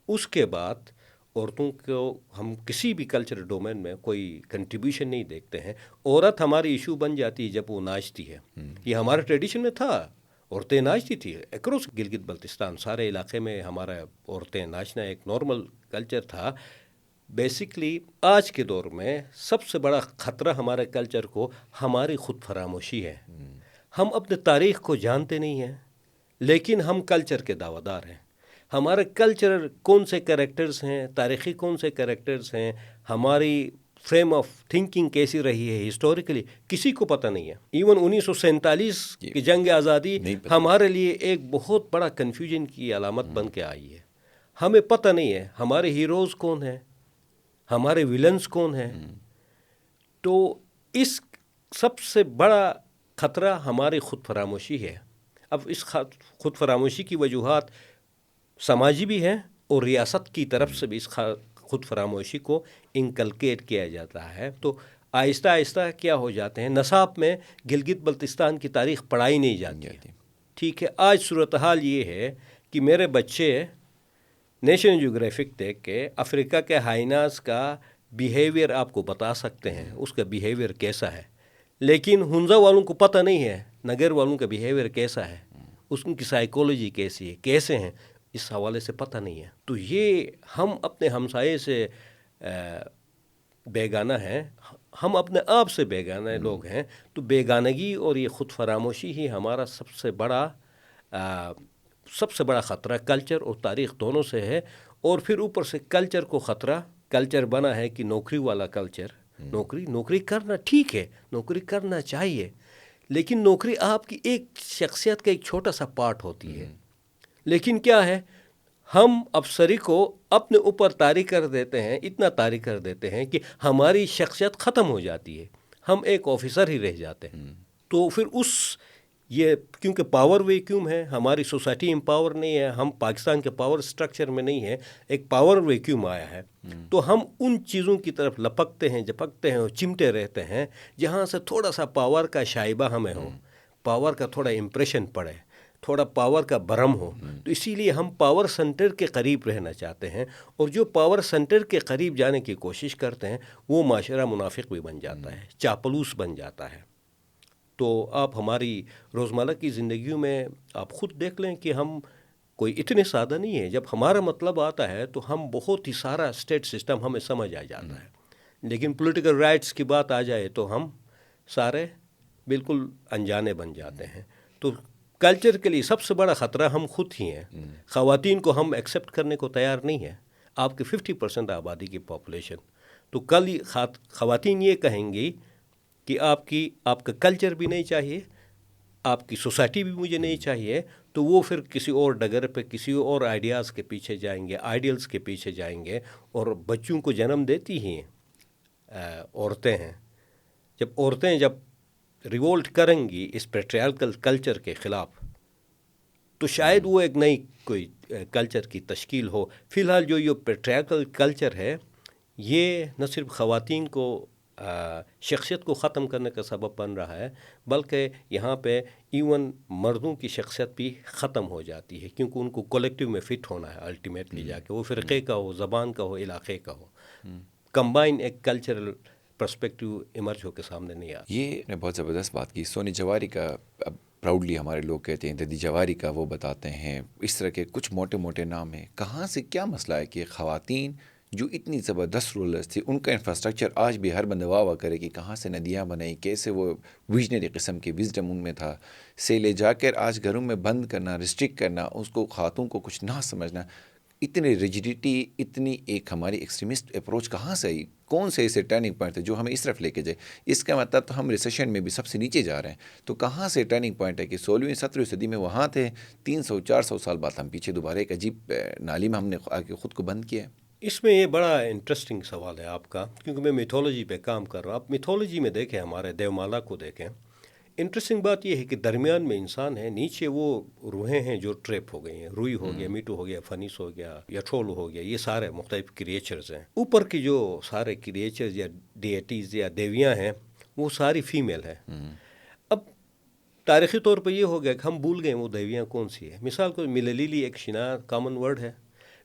اس کے بعد عورتوں کو ہم کسی بھی کلچر ڈومین میں کوئی کنٹریبیوشن نہیں دیکھتے ہیں. عورت ہماری ایشو بن جاتی ہے جب وہ ناچتی ہے. یہ ہمارے ٹریڈیشن میں تھا, عورتیں ناچتی تھی. اکروس گلگت بلتستان سارے علاقے میں ہمارا عورتیں ناچنا ایک نارمل کلچر تھا. بیسکلی آج کے دور میں سب سے بڑا خطرہ ہمارے کلچر کو ہماری خود فراموشی ہے. ہم اپنے تاریخ کو جانتے نہیں ہیں لیکن ہم کلچر کے دعویٰ دار ہیں. ہمارے کلچر کون سے کریکٹرز ہیں, تاریخی کون سے کریکٹرز ہیں, ہماری فریم آف تھنکنگ کیسی رہی ہے ہسٹوریکلی, کسی کو پتہ نہیں ہے. ایون 1947 کی جنگ آزادی ہمارے لیے ایک بہت بڑا کنفیوژن کی علامت بن کے آئی ہے. ہمیں پتہ نہیں ہے ہمارے ہیروز کون ہیں, ہمارے ویلنز کون ہیں. تو اس سب سے بڑا خطرہ ہماری خود فراموشی ہے. اب اس خود فراموشی کی وجوہات سماجی بھی ہیں اور ریاست کی طرف سے بھی اس خود فراموشی کو انکلکیٹ کیا جاتا ہے. تو آہستہ آہستہ کیا ہو جاتے ہیں, نصاب میں گلگت بلتستان کی تاریخ پڑھائی نہیں جاتی. ٹھیک ہے, آج صورتحال یہ ہے کہ میرے بچے نیشنل جیوگرافک دیکھ کے افریقہ کے ہائناز کا بیہیویئر آپ کو بتا سکتے ہیں، اس کا بیہیویئر کیسا ہے، لیکن ہنزا والوں کو پتہ نہیں ہے نگر والوں کا بیہیویئر کیسا ہے، اس کی سائیکولوجی کیسی ہے، کیسے ہیں، اس حوالے سے پتہ نہیں ہے. تو یہ ہم اپنے ہمسائے سے بیگانہ ہیں، ہم اپنے آپ سے بیگانہ لوگ ہیں. تو بیگانگی اور یہ خود فراموشی ہی ہمارا سب سے بڑا خطرہ کلچر اور تاریخ دونوں سے ہے. اور پھر اوپر سے کلچر کو خطرہ، کلچر بنا ہے کہ نوکری والا کلچر. نوکری کرنا ٹھیک ہے، نوکری کرنا چاہیے، لیکن نوکری آپ کی ایک شخصیت کا ایک چھوٹا سا پارٹ ہوتی ہے. لیکن کیا ہے، ہم افسری کو اپنے اوپر طاری کر دیتے ہیں، اتنا طاری کر دیتے ہیں کہ ہماری شخصیت ختم ہو جاتی ہے، ہم ایک آفیسر ہی رہ جاتے ہیں. تو پھر یہ کیونکہ پاور ویکیوم ہے، ہماری سوسائٹی امپاور نہیں ہے، ہم پاکستان کے پاور سٹرکچر میں نہیں ہے، ایک پاور ویکیوم آیا ہے. تو ہم ان چیزوں کی طرف لپکتے ہیں، جھپکتے ہیں اور چمٹے رہتے ہیں جہاں سے تھوڑا سا پاور کا شائبہ ہمیں ہو، پاور کا تھوڑا امپریشن پڑے، تھوڑا پاور کا برہم ہو. تو اسی لیے ہم پاور سینٹر کے قریب رہنا چاہتے ہیں، اور جو پاور سینٹر کے قریب جانے کی کوشش کرتے ہیں وہ معاشرہ منافق بھی بن جاتا ہے، چاپلوس بن جاتا ہے. تو آپ ہماری روزمرہ کی زندگیوں میں آپ خود دیکھ لیں کہ ہم کوئی اتنے سادہ نہیں ہیں. جب ہمارا مطلب آتا ہے تو ہم بہت ہی سارا اسٹیٹ سسٹم ہمیں سمجھ آ جاتا ہے، لیکن پولیٹیکل رائٹس کی بات آ جائے تو ہم سارے بالکل انجانے بن جاتے ہیں. تو کلچر کے لیے سب سے بڑا خطرہ ہم خود ہی ہیں. خواتین کو ہم ایکسیپٹ کرنے کو تیار نہیں ہیں. آپ کی 50% آبادی کی پاپولیشن، تو کل خواتین یہ کہیں گی کہ آپ کا کلچر بھی نہیں چاہیے، آپ کی سوسائٹی بھی مجھے نہیں چاہیے. تو وہ پھر کسی اور ڈگر پہ کسی اور آئیڈیاز کے پیچھے جائیں گے، آئیڈیلز کے پیچھے جائیں گے. اور بچوں کو جنم دیتی ہی عورتیں ہیں. جب عورتیں ریولٹ کریں گی اس پیٹریارکل کلچر کے خلاف، تو شاید وہ ایک نئی کوئی کلچر کی تشکیل ہو. فی الحال جو یہ پیٹریارکل کلچر ہے یہ نہ صرف خواتین کو شخصیت کو ختم کرنے کا سبب بن رہا ہے، بلکہ یہاں پہ ایون مردوں کی شخصیت بھی ختم ہو جاتی ہے، کیونکہ ان کو کولیکٹیو میں فٹ ہونا ہے الٹیمیٹلی جا کے، وہ فرقے کا ہو، زبان کا ہو، علاقے کا ہو. کمبائن ایک کلچرل پرسپیکٹیو ایمرج ہو کے سامنے نہیں آتا. یہ نے بہت زبردست بات کی. سونی جواری کا اب پراؤڈلی ہمارے لوگ کہتے ہیں، ددی جواری کا وہ بتاتے ہیں، اس طرح کے کچھ موٹے موٹے نام ہیں. کہاں سے کیا مسئلہ ہے کہ خواتین جو اتنی زبردست رولرز تھی، ان کا انفراسٹرکچر آج بھی ہر بندہ واہ کرے کہ کہاں سے ندیاں بنائی، کیسے وہ ویژنری قسم کی وزڈم ان میں تھا، سے لے جا کر آج گھروں میں بند کرنا، ریسٹرکٹ کرنا، اس کو خاتون کو کچھ نہ سمجھنا، اتنی ریجیڈیٹی، اتنی ایک ہماری ایکسٹریمسٹ اپروچ کہاں سے آئی؟ کون سے ایسے ٹرننگ پوائنٹ تھے جو ہمیں اس طرف لے کے جائے؟ اس کا مطلب تو ہم ریسیشن میں بھی سب سے نیچے جا رہے ہیں. تو کہاں سے ٹرننگ پوائنٹ ہے کہ 16ویں 17ویں صدی میں وہاں تھے، 300-400 سال بعد ہم پیچھے دوبارہ ایک عجیب نالی میں ہم نے آ کے خود کو بند کیا ہے؟ اس میں یہ بڑا انٹرسٹنگ سوال ہے آپ کا، کیونکہ میں میتھولوجی پہ کام کر رہا ہوں. آپ میتھولوجی میں دیکھیں، ہمارے دیومالا کو دیکھیں. انٹرسٹنگ بات یہ ہے کہ درمیان میں انسان ہے، نیچے وہ روحیں ہیں جو ٹریپ ہو گئی ہیں. روئی ہو گیا، میٹو ہو گیا، فنیس ہو گیا، یا ٹھول ہو گیا، یہ سارے مختلف کریچرز ہیں. اوپر کی جو سارے کریچرز یا ڈیٹیز یا دیویاں ہیں وہ ساری فیمیل ہیں. اب تاریخی طور پہ یہ ہو گیا کہ ہم بھول گئے وہ دیویاں کون سی ہیں. مثال کو ملیلیلی ایک شناخت کامن ورڈ ہے.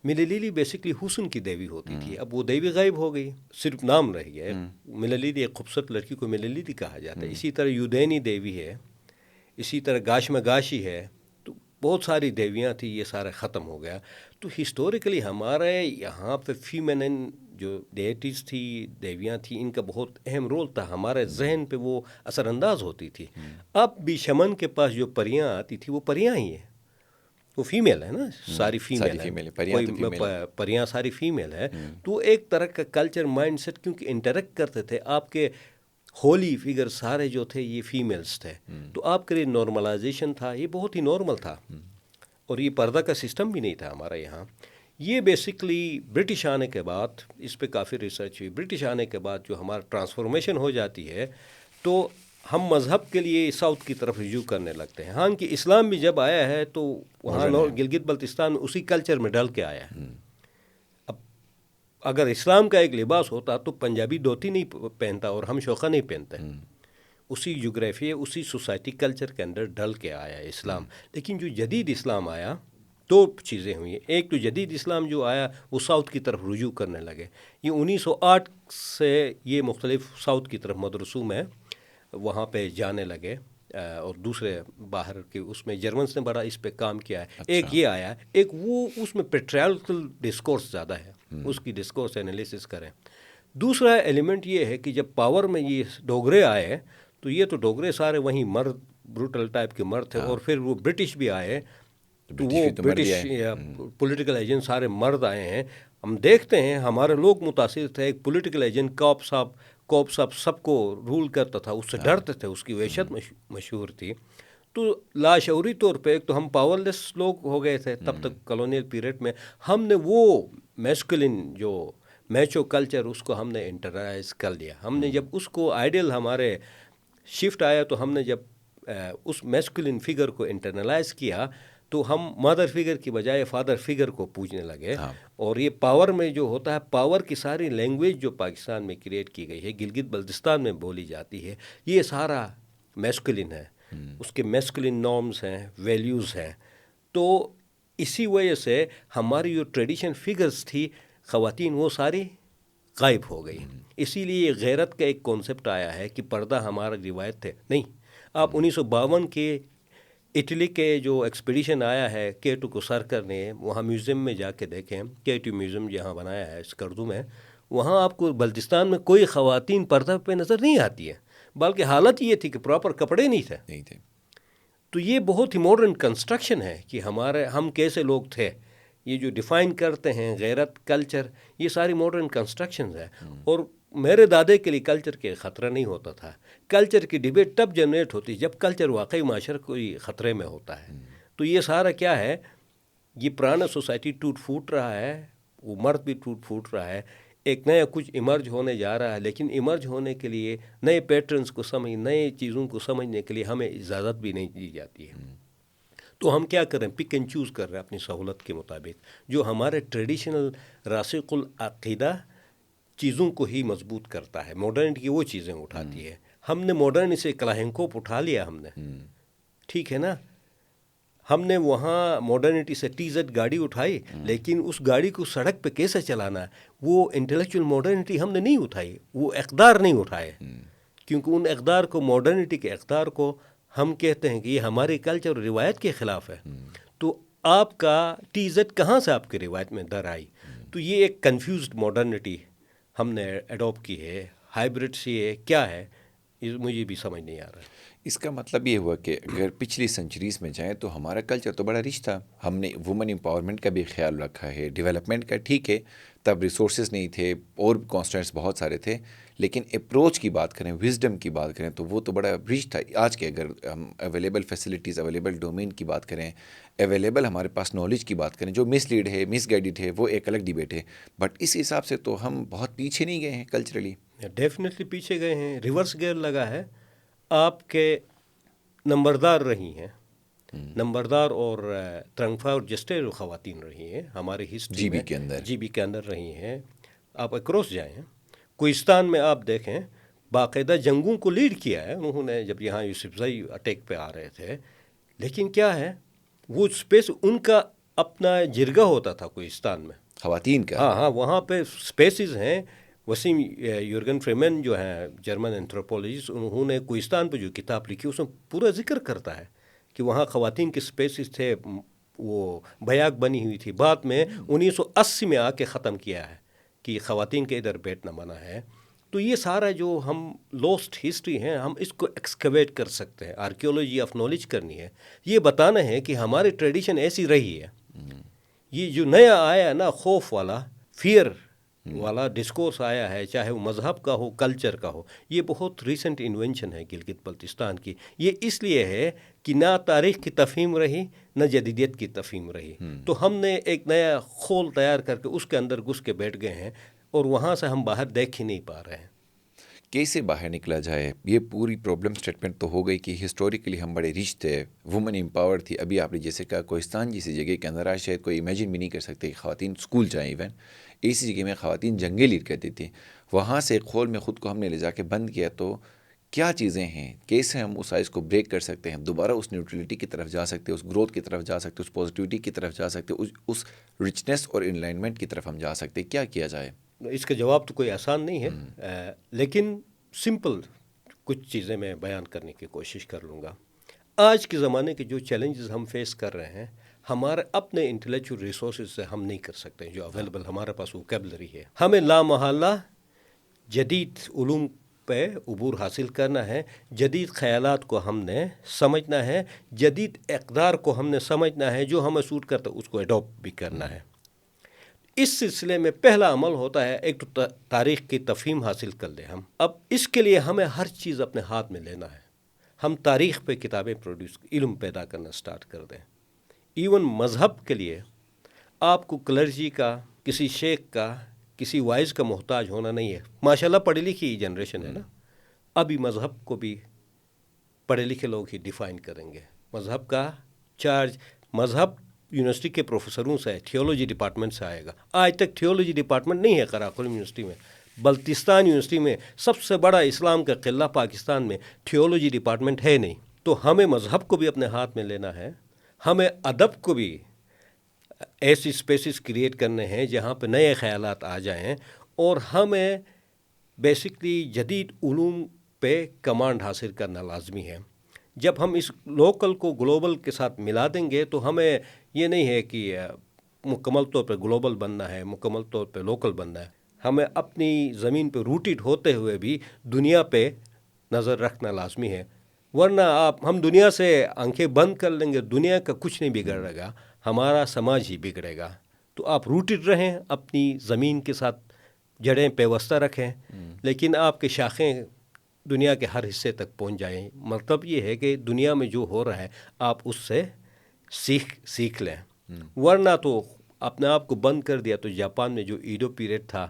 ملیلیلی بیسکلی حسن کی دیوی ہوتی تھی. اب وہ دیوی غائب ہو گئی، صرف نام رہ گیا. ملیلیلی ایک خوبصورت لڑکی کو ملیلیلی کہا جاتا ہے. اسی طرح یودینی دیوی ہے، اسی طرح گاشی ہے. تو بہت ساری دیویاں تھیں، یہ سارا ختم ہو گیا. تو ہسٹوریکلی ہمارے یہاں پہ فیمینن جو ڈیٹیز تھی، دیویاں تھیں، ان کا بہت اہم رول تھا. ہمارے ذہن پہ وہ اثر انداز ہوتی تھی. اب بھی شمن کے پاس جو پریاں آتی تھی وہ پریاں ہی ہیں، وہ فیمیل ہے نا، ساری فیمیل ہے، پریاں ساری فیمیل ہے. تو ایک طرح کا کلچر مائنڈ سیٹ، کیونکہ انٹریکٹ کرتے تھے، آپ کے ہولی فگر سارے جو تھے یہ فیمیلز تھے. تو آپ کے لیے نارملائزیشن تھا، یہ بہت ہی نارمل تھا. اور یہ پردہ کا سسٹم بھی نہیں تھا ہمارے یہاں. یہ بیسکلی برٹش آنے کے بعد، اس پہ کافی ریسرچ ہوئی، برٹش آنے کے بعد جو ہمارا ٹرانسفارمیشن ہو جاتی ہے تو ہم مذہب کے لیے ساؤتھ کی طرف رجوع کرنے لگتے ہیں. ہاں کہ اسلام بھی جب آیا ہے تو وہاں گلگت بلتستان میں اسی کلچر میں ڈل کے آیا ہے. اب اگر اسلام کا ایک لباس ہوتا تو پنجابی دھوتی نہیں پہنتا اور ہم شوقہ نہیں پہنتے. اسی جغرافیہ، اسی سوسائٹی کلچر کے اندر ڈل کے آیا ہے اسلام. لیکن جو جدید اسلام آیا دو چیزیں ہوئی ہیں. ایک تو جدید اسلام جو آیا وہ ساؤتھ کی طرف رجوع کرنے لگے. یہ 1908 سے یہ مختلف ساؤتھ کی طرف مدرسوں میں وہاں پہ جانے لگے, اور دوسرے باہر کے اس میں جرمنس نے بڑا اس پہ کام کیا ہے. ایک یہ آیا, ایک وہ اس میں پیٹریارکل ڈسکورس زیادہ ہے, اس کی ڈسکورس انالیسس کریں. دوسرا ایلیمنٹ یہ ہے کہ جب پاور میں یہ ڈوگرے آئے تو یہ تو ڈوگرے سارے وہیں مرد بروٹل ٹائپ کے مرد تھے, اور پھر وہ برٹش بھی آئے تو وہ برٹش پولیٹیکل ایجنٹ سارے مرد آئے ہیں. ہم دیکھتے ہیں ہمارے لوگ متاثر تھے, ایک پولیٹیکل ایجنٹ کوپ صاحب سب کو رول کرتا تھا, اس سے ڈرتے تھے, اس کی وحشت مشہور تھی. تو لاشعوری طور پہ ایک تو ہم پاور لیس لوگ ہو گئے تھے تب تک کالونیل پیریڈ میں. ہم نے وہ میسکولن جو میچو کلچر اس کو ہم نے انٹرنلائز کر لیا. ہم نے جب اس کو آئیڈیل ہمارے شفٹ آیا تو ہم نے جب اس میسکولن فگر کو انٹرنلائز کیا تو ہم مدر فگر کی بجائے فادر فگر کو پوجنے لگے. اور یہ پاور میں جو ہوتا ہے, پاور کی ساری لینگویج جو پاکستان میں کریٹ کی گئی ہے, گلگت بلتستان میں بولی جاتی ہے, یہ سارا میسکولن ہے. اس کے میسکولن نارمز ہیں, ویلیوز ہیں. تو اسی وجہ سے ہماری جو ٹریڈیشن فگرز تھی خواتین وہ ساری غائب ہو گئی. اسی لیے غیرت کا ایک کانسیپٹ آیا ہے کہ پردہ ہمارا روایت تھے. نہیں, آپ 1952 کے اٹلی کے جو ایکسپیڈیشن آیا ہے کیٹو کو سر کرنے, وہاں میوزیم میں جا کے دیکھیں, کیٹو میوزیم جہاں بنایا ہے اسکردو میں, وہاں آپ کو بلتستان میں کوئی خواتین پردہ پہ نظر نہیں آتی ہے, بلکہ حالت یہ تھی کہ پراپر کپڑے نہیں تھے. تو یہ بہت ہی ماڈرن کنسٹرکشن ہے کہ ہم کیسے لوگ تھے. یہ جو ڈیفائن کرتے ہیں غیرت, کلچر, یہ ساری ماڈرن کنسٹرکشنز ہیں. اور میرے دادے کے لیے کلچر کے خطرہ نہیں ہوتا تھا. کلچر کی ڈبیٹ تب جنریٹ ہوتی جب کلچر واقعی معاشرہ کوئی خطرے میں ہوتا ہے. تو یہ سارا کیا ہے, یہ پرانا سوسائٹی ٹوٹ پھوٹ رہا ہے, وہ مرد بھی ٹوٹ پھوٹ رہا ہے, ایک نیا کچھ ایمرج ہونے جا رہا ہے. لیکن ایمرج ہونے کے لیے نئے پیٹرنز کو نئے چیزوں کو سمجھنے کے لیے ہمیں اجازت بھی نہیں دی جاتی ہے. تو ہم کیا کریں, پک اینڈ چوز کر رہے ہیں اپنی سہولت کے مطابق. جو ہمارے ٹریڈیشنل راسخ العقیدہ چیزوں کو ہی مضبوط کرتا ہے, ماڈرنٹی کی وہ چیزیں اٹھاتی ہے. ہم نے ماڈرن سے کلاہنکوپ اٹھا لیا ہم نے, ٹھیک ہے نا. ہم نے وہاں ماڈرنٹی سے ٹی زیڈ گاڑی اٹھائی, لیکن اس گاڑی کو سڑک پہ کیسے چلانا ہے وہ انٹلیکچوئل ماڈرنٹی ہم نے نہیں اٹھائی, وہ اقدار نہیں اٹھائے. کیونکہ ان اقدار کو, ماڈرنٹی کے اقدار کو ہم کہتے ہیں کہ یہ ہماری کلچر اور روایت کے خلاف ہے. تو آپ کا ٹی زیڈ کہاں سے آپ کی روایت میں در آئی؟ تو یہ ایک کنفیوزڈ ماڈرنٹی ہم نے ایڈاپٹ کی ہے. ہائبرڈ سی ہے, کیا ہے, مجھے بھی سمجھ نہیں آ رہا ہے. اس کا مطلب یہ ہوا کہ اگر پچھلی سنچریز میں جائیں تو ہمارا کلچر تو بڑا رچ تھا. ہم نے وومن امپاورمنٹ کا بھی خیال رکھا ہے, ڈیولپمنٹ کا, ٹھیک ہے تب ریسورسز نہیں تھے اور کانسٹنٹس بہت سارے تھے, لیکن اپروچ کی بات کریں, وزڈم کی بات کریں تو وہ تو بڑا رچ تھا. آج کے اگر ہم اویلیبل فیسلٹیز, اویلیبل ڈومین کی بات کریں, اویلیبل ہمارے پاس نالج کی بات کریں, جو مس لیڈ ہے, مس گائیڈڈ ہے, وہ ایک الگ ڈیبیٹ ہے. بٹ اس حساب سے تو ہم بہت پیچھے نہیں گئے ہیں کلچرلی. ڈیفینیٹلی پیچھے گئے ہیں, ریورس گیئر لگا ہے. آپ کے نمبردار رہی ہیں, نمبردار اور ترنگفا اور جسٹے جو خواتین رہی ہیں ہماری ہسٹری میں, جی بی کے اندر رہی ہیں. آپ اکروس جائیں, کوہستان میں آپ دیکھیں باقاعدہ جنگوں کو لیڈ کیا ہے انہوں نے جب یہاں یوسفزئی اٹیک پہ آ رہے تھے. لیکن کیا ہے, وہ اسپیس ان کا اپنا جرگہ ہوتا تھا کوہستان میں, خواتین کا. ہاں, وہاں پہ اسپیسز ہیں. وسیم یورگن فریمن جو ہیں جرمن اینتھروپولوجسٹ, انہوں نے کوہستان پہ جو کتاب لکھی اس میں پورا ذکر کرتا ہے کہ وہاں خواتین کے اسپیسز تھے, وہ بیاگ بنی ہوئی تھی. بعد میں 1980 میں آ کے ختم کیا ہے کہ خواتین کے ادھر بیٹھنا منع ہے. تو یہ سارا جو ہم لوسٹ ہسٹری ہیں, ہم اس کو ایکسکیویٹ کر سکتے ہیں. آرکیولوجی آف نالج کرنی ہے, یہ بتانا ہے کہ ہماری ٹریڈیشن ایسی رہی ہے. یہ جو نیا آیا نا, خوف والا, فیئر والا ڈسکورس آیا ہے, چاہے وہ مذہب کا ہو, کلچر کا ہو, یہ بہت ریسنٹ انوینشن ہے گلگت بلتستان کی. یہ اس لیے ہے کہ نہ تاریخ کی تفہیم رہی, نہ جدیدیت کی تفہیم رہی. تو ہم نے ایک نیا خول تیار کر کے اس کے اندر گھس کے بیٹھ گئے ہیں, اور وہاں سے ہم باہر دیکھ ہی نہیں پا رہے ہیں. کیسے باہر نکلا جائے؟ یہ پوری پرابلم سٹیٹمنٹ تو ہو گئی کہ ہسٹوریکلی ہم بڑے رچ تھے, وومن امپاور تھی. ابھی آپ نے جیسے کہا کوہستان جیسی جگہ کے اندر آج شاید کوئی امیجن بھی نہیں کر سکتے کہ خواتین اسکول جائیں. ایون اسی جگہ میں خواتین جنگیں لیڈ کرتی تھیں. وہاں سے ایک خول میں خود کو ہم نے لے جا کے بند کیا, تو کیا چیزیں ہیں، کیسے ہم اس سائز کو بریک کر سکتے ہیں، دوبارہ اس نیوٹرلٹی کی طرف جا سکتے ہیں، اس گروتھ کی طرف جا سکتے ہیں، اس پازیٹیوٹی کی طرف جا سکتے ہیں، اس رچنس اور انلائنمنٹ کی طرف ہم جا سکتے ہیں؟ کیا کیا جائے؟ اس کا جواب تو کوئی آسان نہیں ہے، لیکن سمپل کچھ چیزیں میں بیان کرنے کی کوشش کر لوں گا. آج کے زمانے کے جو چیلنجز ہم فیس کر رہے ہیں، ہمارے اپنے انٹلیکچوئل ریسورسز سے ہم نہیں کر سکتے. جو اویلیبل ہمارے پاس ووکیبلری ہے، ہمیں لامحالہ جدید علوم پہ عبور حاصل کرنا ہے، جدید خیالات کو ہم نے سمجھنا ہے، جدید اقدار کو ہم نے سمجھنا ہے، جو ہمیں سوٹ کرتا ہے اس کو اڈاپٹ بھی کرنا ہے. اس سلسلے میں پہلا عمل ہوتا ہے ایک تو تاریخ کی تفہیم حاصل کر لیں ہم. اب اس کے لیے ہمیں ہر چیز اپنے ہاتھ میں لینا ہے. ہم تاریخ پہ کتابیں علم پیدا کرنا سٹارٹ کر دیں. ایون مذہب کے لیے آپ کو کلرجی کا، کسی شیخ کا، کسی وائز کا محتاج ہونا نہیں ہے. ماشاءاللہ پڑھی لکھی جنریشن ہے نا، ابھی مذہب کو بھی پڑھے لکھے لوگ ہی ڈیفائن کریں گے. مذہب کا چارج مذہب یونیورسٹی کے پروفیسروں سے، تھیولوجی ڈپارٹمنٹ سے آئے گا. آج تک تھیولوجی ڈپارٹمنٹ نہیں ہے قراقرم یونیورسٹی میں. بلتستان یونیورسٹی میں سب سے بڑا اسلام کا قلعہ پاکستان میں تھیولوجی ڈپارٹمنٹ ہے نہیں. تو ہمیں مذہب کو بھی اپنے ہاتھ میں لینا ہے، ہمیں ادب کو بھی ایسی اسپیسز کریٹ کرنے ہیں جہاں پہ نئے خیالات آ جائیں، اور ہمیں بیسکلی جدید علوم پہ کمانڈ حاصل کرنا لازمی ہے. جب ہم اس لوکل کو گلوبل کے ساتھ ملا دیں گے تو ہمیں یہ نہیں ہے کہ مکمل طور پہ گلوبل بننا ہے، مکمل طور پہ لوکل بننا ہے. ہمیں اپنی زمین پہ روٹیڈ ہوتے ہوئے بھی دنیا پہ نظر رکھنا لازمی ہے. ورنہ ہم دنیا سے آنکھیں بند کر لیں گے، دنیا کا کچھ نہیں بگڑے گا، ہمارا سماج ہی بگڑے گا. تو آپ روٹیڈ رہیں، اپنی زمین کے ساتھ جڑیں پیوستہ رکھیں، لیکن آپ کے شاخیں دنیا کے ہر حصے تک پہنچ جائیں. مطلب یہ ہے کہ دنیا میں جو ہو رہا ہے آپ اس سے سیکھ لیں. ورنہ تو اپنے آپ کو بند کر دیا تو جاپان میں جو ایڈو پیریڈ تھا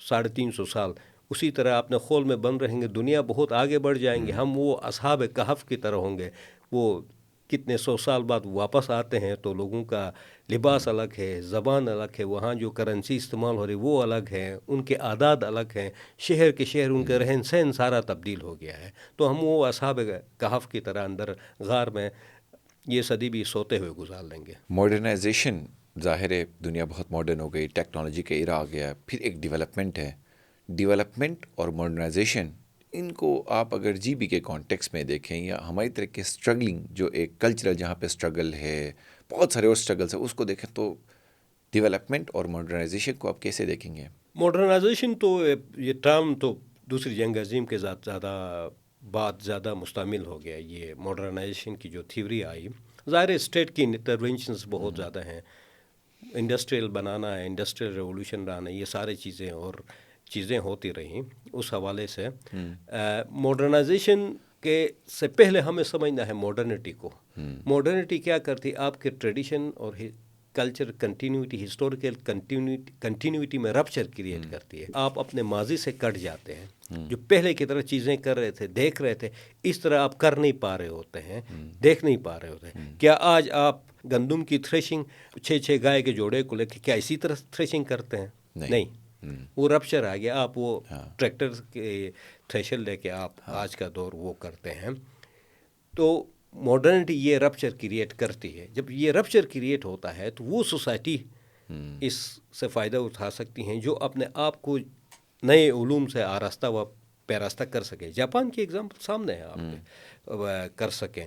350 سال، اسی طرح اپنے خول میں بند رہیں گے، دنیا بہت آگے بڑھ جائیں گے. ہم وہ اصحاب کہف کی طرح ہوں گے. وہ کتنے 100 سال بعد واپس آتے ہیں تو لوگوں کا لباس الگ ہے، زبان الگ ہے، وہاں جو کرنسی استعمال ہو رہی وہ الگ ہے، ان کے عادات الگ ہیں، شہر کے شہر ان کے رہن سہن سارا تبدیل ہو گیا ہے. تو ہم وہ اصحاب کہف کی طرح اندر غار میں یہ صدی بھی سوتے ہوئے گزار لیں گے. ماڈرنائزیشن، ظاہر ہے دنیا بہت ماڈرن ہو گئی، ٹیکنالوجی کا ایرا آ گیا، پھر ایک ڈیولپمنٹ ہے. ڈیولپمنٹ اور ماڈرنائزیشن، ان کو آپ اگر جی بی کے کانٹیکس میں دیکھیں، یا ہماری طرح کے اسٹرگلنگ جو ایک کلچرل جہاں پہ اسٹرگل ہے، بہت سارے اور اسٹرگلس ہیں، اس کو دیکھیں تو ڈیولپمنٹ اور ماڈرنائزیشن کو آپ کیسے دیکھیں گے؟ ماڈرنائزیشن تو یہ ٹرم تو دوسری جنگ عظیم کے زیادہ مستعمل ہو گیا. یہ ماڈرنائزیشن کی جو تھیوری آئی، ظاہر اسٹیٹ کی انٹرونشنز بہت زیادہ ہیں. انڈسٹریل بنانا ہے، انڈسٹریل ریولوشن لانا ہے، یہ سارے چیزیں ہوتی رہیں. اس حوالے سے ماڈرنائزیشن کے سے پہلے ہمیں سمجھنا ہے ماڈرنٹی کو. ماڈرنٹی کیا کرتی؟ آپ کے ٹریڈیشن اور کلچر کنٹینیوٹی، ہسٹوریکل کنٹینیوٹی میں رپچر کریٹ کرتی ہے. آپ اپنے ماضی سے کٹ جاتے ہیں. جو پہلے کی طرح چیزیں کر رہے تھے، دیکھ رہے تھے، اس طرح آپ کر نہیں پا رہے ہوتے ہیں، دیکھ نہیں پا رہے ہوتے ہیں. کیا آج آپ گندم کی تھریشنگ 6 گائے کے جوڑے کو لے کے کیا اسی طرح تھریشنگ کرتے ہیں؟ نہیں. وہ رپچر آ گیا. آپ وہ ٹریکٹر کے تھریشر لے کے آپ آج کا دور وہ کرتے ہیں. تو ماڈرنٹی یہ رپچر کریٹ کرتی ہے. جب یہ رپچر کریٹ ہوتا ہے تو وہ سوسائٹی اس سے فائدہ اٹھا سکتی ہیں جو اپنے آپ کو نئے علوم سے آراستہ و پیراستہ کر سکے. جاپان کی ایگزامپل سامنے ہے، آپ کر سکیں.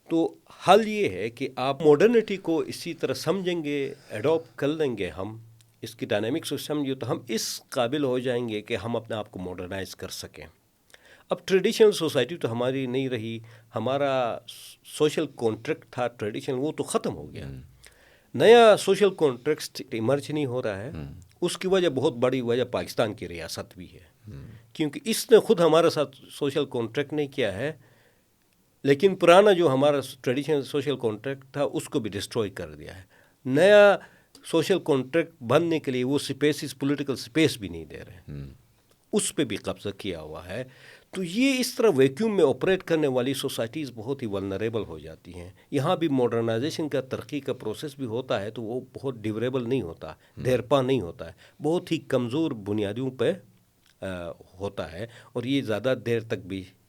تو حل یہ ہے کہ آپ ماڈرنٹی کو اسی طرح سمجھیں گے، ایڈاپٹ کر لیں گے، ہم اس کی ڈائنامکس کو سمجھیں تو ہم اس قابل ہو جائیں گے کہ ہم اپنے آپ کو ماڈرنائز کر سکیں. اب ٹریڈیشنل سوسائٹی تو ہماری نہیں رہی. ہمارا سوشل کانٹریکٹ تھا ٹریڈیشنل، وہ تو ختم ہو گیا. نیا سوشل کانٹریکٹ ایمرج نہیں ہو رہا ہے. اس کی وجہ، بہت بڑی وجہ پاکستان کی ریاست بھی ہے، کیونکہ اس نے خود ہمارے ساتھ سوشل کانٹریکٹ نہیں کیا ہے، لیکن پرانا جو ہمارا ٹریڈیشنل سوشل کانٹریکٹ تھا اس کو بھی ڈسٹروائے کر دیا ہے. نیا سوشل کانٹریکٹ بننے کے لیے وہ سپیسز، پولیٹیکل سپیس بھی نہیں دے رہے، اس پہ بھی قبضہ کیا ہوا ہے. تو یہ اس طرح ویکیوم میں آپریٹ کرنے والی سوسائٹیز بہت ہی ولنریبل ہو جاتی ہیں. یہاں بھی ماڈرنائزیشن کا ترقی کا پروسیس بھی ہوتا ہے تو وہ بہت ڈیوریبل نہیں ہوتا، دیرپا نہیں ہوتا ہے، بہت ہی کمزور بنیادوں پہ ہوتا ہے، اور یہ زیادہ دیر تک بھی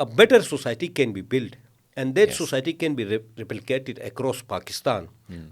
a better society can be built and that society can be replicated across Pakistan.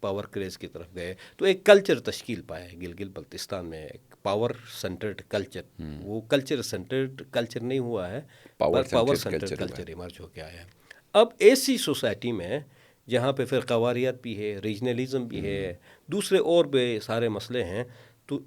Power craze کی طرف گئے تو ایک کلچر تشکیل پایا ہے گلگت بلتستان میں، ایک پاور سینٹرڈ کلچر. وہ کلچر سینٹرڈ کلچر نہیں ہوا ہے، پاور سینٹرڈ کلچر ایمرج ہو کے آیا ہے. اب ایسی سوسائٹی میں جہاں پہ پھر قواریت بھی ہے، ریجنلزم بھی ہے، دوسرے اور بھی سارے مسئلے ہیں، تو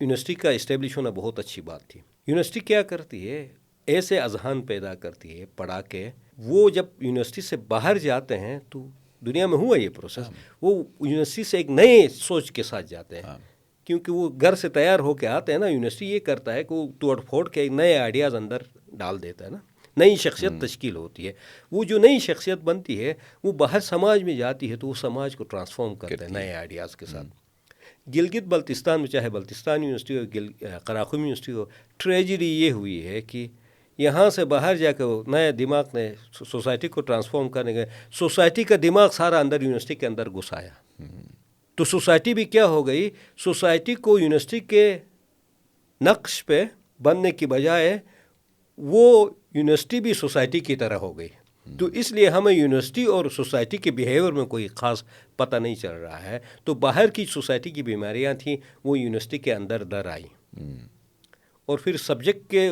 یونیورسٹی کا اسٹیبلش ہونا بہت اچھی بات تھی. یونیورسٹی کیا کرتی ہے، ایسے اذہان پیدا کرتی ہے پڑھا کے. وہ جب یونیورسٹی سے باہر جاتے ہیں تو دنیا میں ہوا یہ پروسیس، وہ یونیورسٹی سے ایک نئے سوچ کے ساتھ جاتے ہیں، کیونکہ وہ گھر سے تیار ہو کے آتے ہیں نا. یونیورسٹی یہ کرتا ہے کہ وہ توڑ پھوڑ کے نئے آئیڈیاز اندر ڈال دیتا ہے نا، نئی شخصیت تشکیل ہوتی ہے. وہ جو نئی شخصیت بنتی ہے وہ باہر سماج میں جاتی ہے تو وہ سماج کو ٹرانسفارم کرتا ہے نئے آئیڈیاز کے ساتھ. گلگت بلتستان میں چاہے بلتستان یونیورسٹی ہو، قراقم یونیورسٹی ہو، ٹریجڈی یہ ہوئی ہے کہ یہاں سے باہر جا کے وہ نئے دماغ نے سوسائٹی کو ٹرانسفارم کرنے گئے، سوسائٹی کا دماغ سارا اندر یونیورسٹی کے اندر گھس آیا. تو سوسائٹی بھی کیا ہو گئی، سوسائٹی کو یونیورسٹی کے نقش پہ بننے کی بجائے وہ یونیورسٹی بھی سوسائٹی کی طرح ہو گئی. تو اس لیے ہمیں یونیورسٹی اور سوسائٹی کے بیہیویئر میں کوئی خاص پتہ نہیں چل رہا ہے. تو باہر کی سوسائٹی کی بیماریاں تھیں وہ یونیورسٹی کے اندر در آئیں. اور پھر سبجیکٹ کے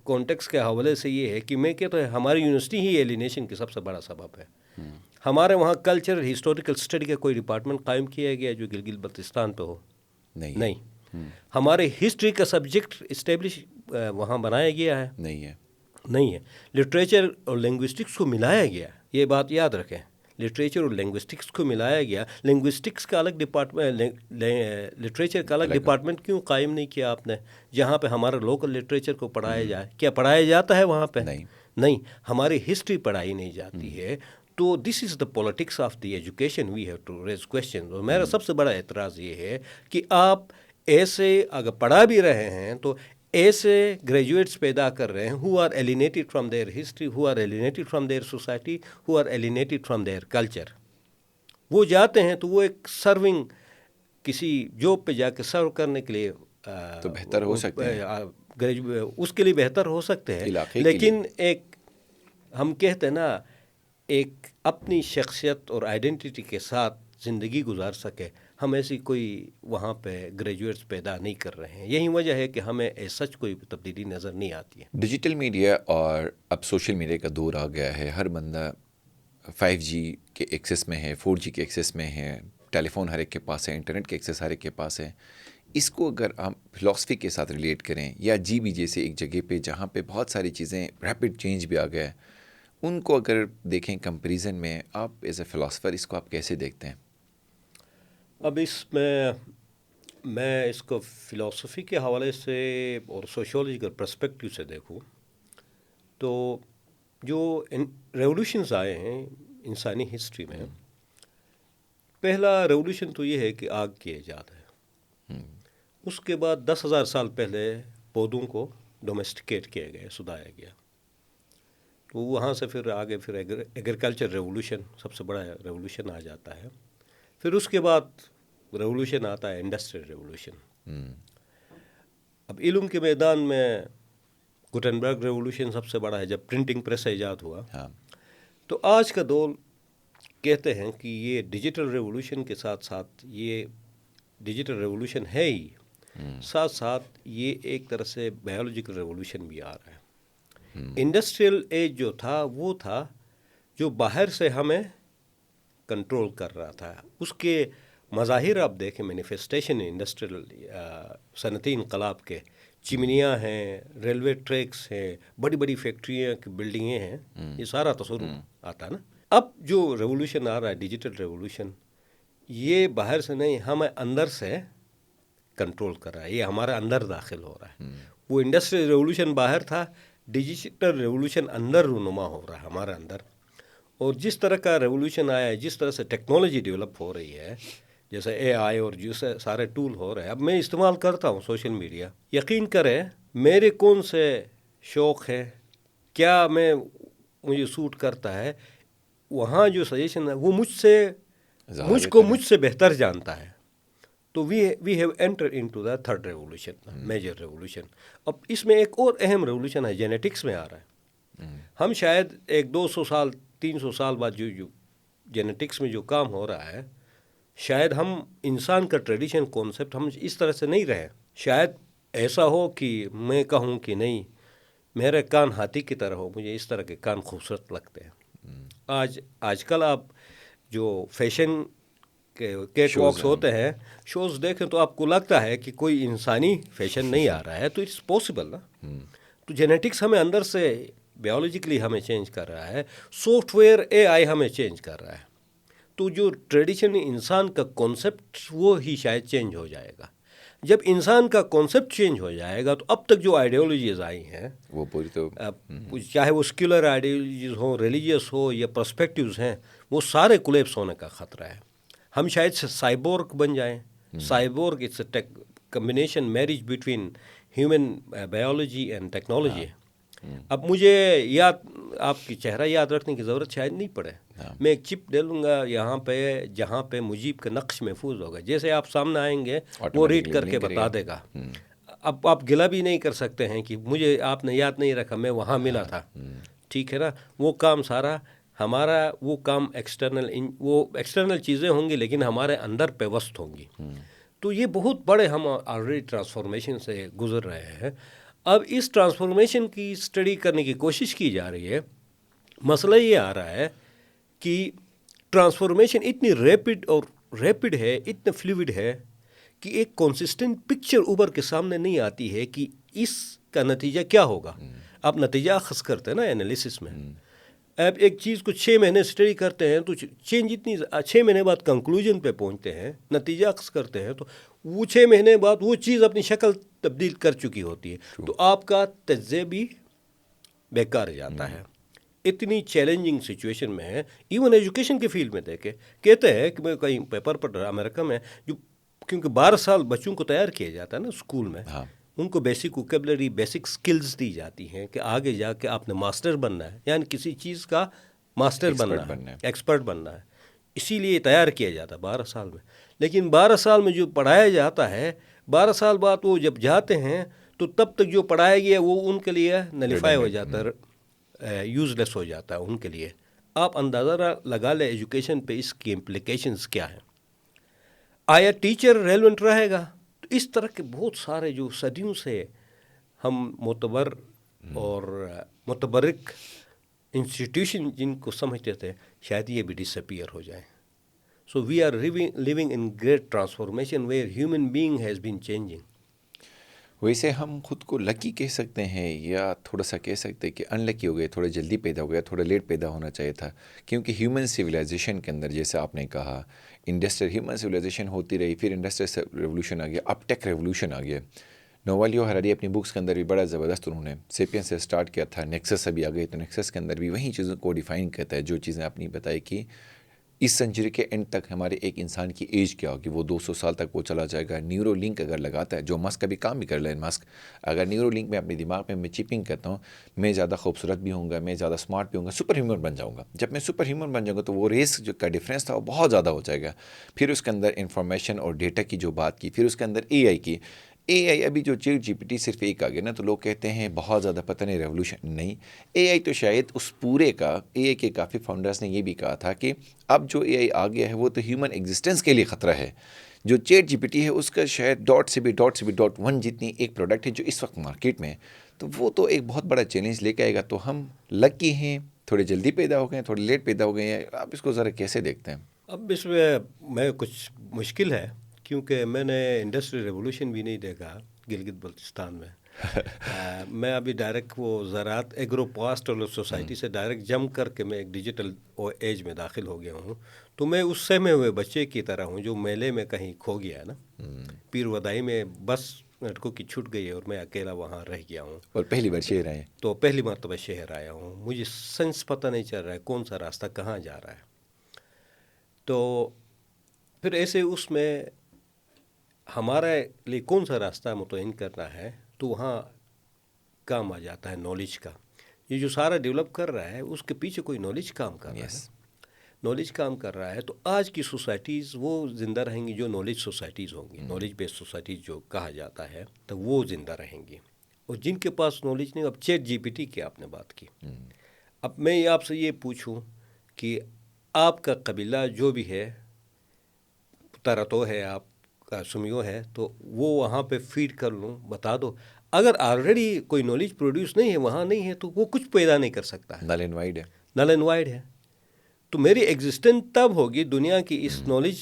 کانٹیکس کے حوالے سے یہ ہے کہ میں کہتا ہوں ہماری یونیورسٹی ہی ایلینیشن کی سب سے بڑا سبب ہے. ہمارے وہاں کلچر ہسٹوریکل اسٹڈی کا کوئی ڈپارٹمنٹ قائم کیا گیا جو گلگت بلتستان پہ ہو؟ نہیں. ہمارے ہسٹری کا سبجیکٹ اسٹیبلش وہاں بنایا گیا ہے؟ نہیں ہے. لٹریچر اور لنگوسٹکس کو ملایا گیا، یہ بات یاد رکھیں، لٹریچر اور لنگوسٹکس کو ملایا گیا. لنگوسٹکس کا الگ ڈپارٹمنٹ، لٹریچر کا الگ ڈپارٹمنٹ کیوں قائم نہیں کیا آپ نے جہاں پہ ہمارا لوکل لٹریچر کو پڑھایا جائے؟ کیا پڑھایا جاتا ہے وہاں پہ؟ نہیں. ہماری ہسٹری پڑھائی نہیں جاتی ہے. تو this is the politics of the education, we have to raise question. اور میرا سب سے بڑا اعتراض یہ ہے کہ آپ ایسے اگر پڑھا بھی رہے ہیں تو ایسے گریجویٹس پیدا کر رہے ہیں who are alienated from their history, who are alienated from their society, who are alienated from their culture. وہ جاتے ہیں تو وہ ایک سرونگ کسی جاب پہ جا کے سرو کرنے کے لیے تو بہتر ہو سکتے ہیں، اس کے لیے بہتر ہو سکتے ہیں، لیکن ایک ہم کہتے ہیں نا ایک اپنی شخصیت اور آئیڈینٹی کے ساتھ زندگی گزار سکے، ہم ایسی کوئی وہاں پہ گریجویٹس پیدا نہیں کر رہے ہیں. یہی وجہ ہے کہ ہمیں سچ کوئی تبدیلی نظر نہیں آتی ہے. ڈیجیٹل میڈیا اور اب سوشل میڈیا کا دور آ گیا ہے. ہر بندہ 5G کے ایکسیس میں ہے، 4G کے ایکسیس میں ہے، ٹیلی فون ہر ایک کے پاس ہے، انٹرنیٹ کے ایکسیس ہر ایک کے پاس ہے. اس کو اگر ہم فلاسفی کے ساتھ ریلیٹ کریں یا بھی جیسے ایک جگہ پہ جہاں پہ بہت ساری چیزیں ریپڈ چینج بھی آ گیا ہے، ان کو اگر دیکھیں کمپیریزن میں، آپ ایز اے فلاسفر اس کو آپ کیسے دیکھتے ہیں؟ اب اس میں اس کو فلاسفی کے حوالے سے اور سوشیولوجیکل پرسپیکٹیو سے دیکھوں تو جو ریولوشنز آئے ہیں انسانی ہسٹری میں، پہلا ریولوشن تو یہ ہے کہ آگ کی ایجاد ہے. اس کے بعد 10,000 سال پہلے پودوں کو ڈومیسٹیکیٹ کیا گیا، سدھایا گیا. تو وہاں سے پھر آگے پھر ایگریکلچر ریولوشن سب سے بڑا ریولوشن آ جاتا ہے. پھر اس کے بعد ریولوشن آتا ہے انڈسٹریل ریولوشن. اب علم کے میدان میں گوٹنبرگ ریولوشن سب سے بڑا ہے، جب پرنٹنگ پریس ایجاد ہوا. تو آج کا دور کہتے ہیں کہ یہ ڈیجیٹل ریولوشن کے ساتھ ساتھ، یہ ڈیجیٹل ریولوشن ہے ہی، ساتھ ساتھ یہ ایک طرح سے بایولوجیکل ریولوشن بھی آ رہا ہے. انڈسٹریل ایج جو تھا وہ تھا جو باہر سے ہمیں کنٹرول کر رہا تھا. اس کے مظاہر آپ دیکھیں، مینیفیسٹیشن انڈسٹریل صنعتی انقلاب کے، چمنیاں ہیں، ریلوے ٹریکس ہیں، بڑی بڑی فیکٹریاں کی بلڈنگیں ہیں، یہ سارا تصور آتا ہے نا. اب جو ریولوشن آ رہا ہے ڈیجیٹل ریولوشن، یہ باہر سے نہیں، ہمیں اندر سے کنٹرول کر رہا ہے، یہ ہمارے اندر داخل ہو رہا ہے. وہ انڈسٹریل ریولوشن باہر تھا، ڈیجیٹل ریولوشن اندر رونما ہو رہا ہے ہمارے اندر. اور جس طرح کا ریولوشن آیا ہے، جس طرح سے ٹیکنالوجی ڈیولپ ہو رہی ہے، جیسے AI اور جیسے سارے ٹول ہو رہے ہیں. اب میں استعمال کرتا ہوں سوشل میڈیا، یقین کریں میرے کون سے شوق ہے، کیا مجھے سوٹ کرتا ہے، وہاں جو سجیشن ہے وہ مجھ کو مجھ سے بہتر جانتا ہے. تو we have enter into the third revolution, major revolution. اب اس میں ایک اور اہم ریولوشن ہے، جینیٹکس میں آ رہا ہے. ہم شاید 100-200 سال 300 سال بعد جو جینیٹکس میں جو کام ہو رہا ہے شاید ہم انسان کا ٹریڈیشن کانسیپٹ ہم اس طرح سے نہیں رہے. شاید ایسا ہو کہ میں کہوں کہ نہیں میرے کان ہاتھی کی طرح ہو, مجھے اس طرح کے کان خوبصورت لگتے ہیں. آج کل آپ جو فیشن کے کیٹ واکس ہوتے ہیں, شوز دیکھیں تو آپ کو لگتا ہے کہ کوئی انسانی فیشن نہیں آ رہا ہے. تو اٹس پاسبل نا. تو جینیٹکس ہمیں اندر سے بیولوجیکلی ہمیں چینج کر رہا ہے, سافٹ ویئر اے آئی ہمیں چینج کر رہا ہے. تو جو ٹریڈیشن انسان کا کانسیپٹ وہ ہی شاید چینج ہو جائے گا. جب انسان کا کانسیپٹ چینج ہو جائے گا تو اب تک جو آئیڈیالوجیز آئی ہیں وہ پوری تو چاہے وہ سیکولر آئیڈیالوجیز ہوں, ریلیجیس ہو یا پرسپیکٹیوز ہیں, وہ سارے کولیپس ہونے کا خطرہ ہے. ہم شاید سے سائبورگ بن جائیں. Cyborg it's a combination marriage between human biology and technology. اب مجھے آپ کی چہرہ یاد رکھنے کی ضرورت شاید نہیں پڑے. میں ایک چپ ڈالوں گا یہاں پہ جہاں پہ مجیب کا نقش محفوظ ہوگا. جیسے آپ سامنے آئیں گے وہ ریڈ کر کے بتا دے گا. اب آپ گلا بھی نہیں کر سکتے ہیں کہ مجھے آپ نے یاد نہیں رکھا, میں وہاں ملا تھا. ٹھیک ہے نا. وہ کام سارا ہمارا, وہ کام ایکسٹرنل چیزیں ہوں گی لیکن ہمارے اندر پیوست ہوں گی. تو یہ بہت بڑے ہم آلریڈی ٹرانسفارمیشن سے گزر رہے ہیں. اب اس ٹرانسفارمیشن کی اسٹڈی کرنے کی کوشش کی جا رہی ہے. مسئلہ یہ آ رہا ہے کہ ٹرانسفارمیشن اتنی ریپڈ ہے, اتنا فلوئڈ ہے کہ ایک کنسسٹنٹ پکچر اوپر کے سامنے نہیں آتی ہے کہ اس کا نتیجہ کیا ہوگا. آپ نتیجہ اخذ کرتے ہیں نا انالیسس میں. اب ایک چیز کو 6 مہینے اسٹڈی کرتے ہیں تو چینج اتنی 6 مہینے بعد کنکلوژن پہ پہنچتے ہیں, نتیجہ اخذ کرتے ہیں تو وہ 6 مہینے بعد وہ چیز اپنی شکل تبدیل کر چکی ہوتی ہے. تو آپ کا تجزیہ بھی بیکار جاتا ہے. اتنی چیلنجنگ سچویشن میں ہے. ایون ایجوکیشن کے فیلڈ میں دیکھے کہتے ہیں کہ میں کہیں پیپر پڑھ رہا امریکہ میں, جو کیونکہ 12 سال بچوں کو تیار کیا جاتا ہے نا اسکول میں, ان کو بیسک ووکیبلری بیسک سکلز دی جاتی ہیں کہ آگے جا کے آپ نے ماسٹر بننا ہے, یعنی کسی چیز کا ماسٹر بننا ہے, ایکسپرٹ بننا ہے. اسی لیے تیار کیا جاتا ہے 12 سال میں. لیکن 12 سال میں جو پڑھایا جاتا ہے 12 سال بعد وہ جب جاتے ہیں تو تب تک جو پڑھایا گیا وہ ان کے لیے نلیفائی ہو جاتا ہے, یوز لیس ہو جاتا ہے ان کے لیے. آپ اندازہ لگا لیں ایجوکیشن پہ اس کی امپلیکیشنز کیا ہیں. آیا ٹیچر ریلیونٹ رہے گا؟ تو اس طرح کے بہت سارے جو صدیوں سے ہم معتبر اور متبرک انسٹیٹیوشن جن کو سمجھتے تھے شاید یہ بھی ڈس اپیئر ہو جائیں. So we are living in great transformation where human being has been changing. ویسے ہم خود کو لکی کہہ سکتے ہیں یا تھوڑا سا کہہ سکتے ہیں کہ ان لکی ہو گئے, تھوڑا جلدی پیدا ہو گیا, تھوڑا لیٹ پیدا ہونا چاہیے تھا. کیونکہ ہیومن سویلائزیشن کے اندر جیسے آپ نے کہا ہیومن سویلائزیشن ہوتی رہی, پھر انڈسٹریل ریولوشن آ گیا, اب ٹیک ریولوشن آ گیا. نووالیو ہراری اپنی بکس کے اندر بھی بڑا زبردست انہوں نے سیپین سے سٹارٹ کیا تھا, نیکسس ابھی آ گئی تو نیکسس کے اندر بھی وہی چیزوں کو ڈیفائن کرتا ہے جو چیزیں آپ نے بتائی کہ اس سنچری کے اینڈ تک ہمارے ایک انسان کی ایج کیا ہوگی, وہ 200 سال تک وہ چلا جائے گا. نیورو لنک اگر لگاتا ہے, جو مسک ابھی کام بھی کر لیں مسک, اگر نیورو لنک میں اپنے دماغ میں چپنگ کرتا ہوں, میں زیادہ خوبصورت بھی ہوں گا, میں زیادہ اسمارٹ بھی ہوں گا, سپر ہیومن بن جاؤں گا. جب میں سپر ہیومن بن جاؤں گا تو وہ ریس جو کا ڈفرینس تھا وہ بہت زیادہ ہو جائے گا. پھر اس کے اندر انفارمیشن اور ڈیٹا کی جو بات کی, پھر اس کے اندر اے آئی کی. اے آئی ابھی جو چیٹ جی پی ٹی صرف ایک آ گیا نا, تو لوگ کہتے ہیں بہت زیادہ پتہ نہیں ریولوشن نہیں. اے آئی تو شاید اس پورے کا, اے آئی کے کافی فاؤنڈرز نے یہ بھی کہا تھا کہ اب جو اے آئی آ گیا ہے وہ تو ہیومن ایگزسٹنس کے لیے خطرہ ہے. جو چیٹ جی پی ٹی ہے اس کا شاید ڈاٹ سے بھی ڈاٹ 1 جتنی ایک پروڈکٹ ہے جو اس وقت مارکیٹ میں ہے, تو وہ تو ایک بہت بڑا چیلنج لے کے آئے گا. تو ہم لکی ہیں, تھوڑے جلدی پیدا ہو گئے ہیں, تھوڑے لیٹ پیدا ہو گئے ہیں. آپ اس کو ذرا کیسے دیکھتے ہیں؟ اب اس میں کچھ مشکل ہے کیونکہ میں نے انڈسٹریل ریولوشن بھی نہیں دیکھا گلگت بلتستان میں. میں ابھی ڈائریکٹ وہ زراعت ایگرو پاسٹرل سوسائٹی سے ڈائریکٹ جم کر کے میں ایک ڈیجیٹل ایج میں داخل ہو گیا ہوں. تو میں اس سہمے ہوئے بچے کی طرح ہوں جو میلے میں کہیں کھو گیا ہے نا, پیر ودائی میں بس لڑکوں کی چھوٹ گئی اور میں اکیلا وہاں رہ گیا ہوں. اور پہلی بار شہر آئے, تو پہلی مرتبہ شہر آیا ہوں, مجھے سینس پتہ نہیں چل رہا ہے کون سا راستہ کہاں جا رہا ہے. تو پھر ایسے اس میں ہمارے لیے کون سا راستہ متعین کرنا ہے, تو وہاں کام آ جاتا ہے نالج کا. یہ جو سارا ڈیولپ کر رہا ہے اس کے پیچھے کوئی نالج کام کر رہا ہے. نالج کام کر رہا ہے تو آج کی سوسائٹیز وہ زندہ رہیں گی جو نالج سوسائٹیز ہوں گی, نالج بیس سوسائٹیز جو کہا جاتا ہے, تو وہ زندہ رہیں گی. اور جن کے پاس نالج نہیں, اب چیٹ جی پی ٹی کی آپ نے بات کی, اب میں آپ سے یہ پوچھوں کہ آپ کا قبیلہ جو بھی ہے ترتو ہے, آپ کا سمیو ہے, تو وہ وہاں پہ فیڈ کر لوں, بتا دو. اگر آلریڈی کوئی نالج پروڈیوس نہیں ہے, وہاں نہیں ہے, تو وہ کچھ پیدا نہیں کر سکتا ہے, نل اینڈ وائڈ ہے. نل اینڈ وائڈ ہے. تو میری ایگزسٹنس تب ہوگی دنیا کی اس نالج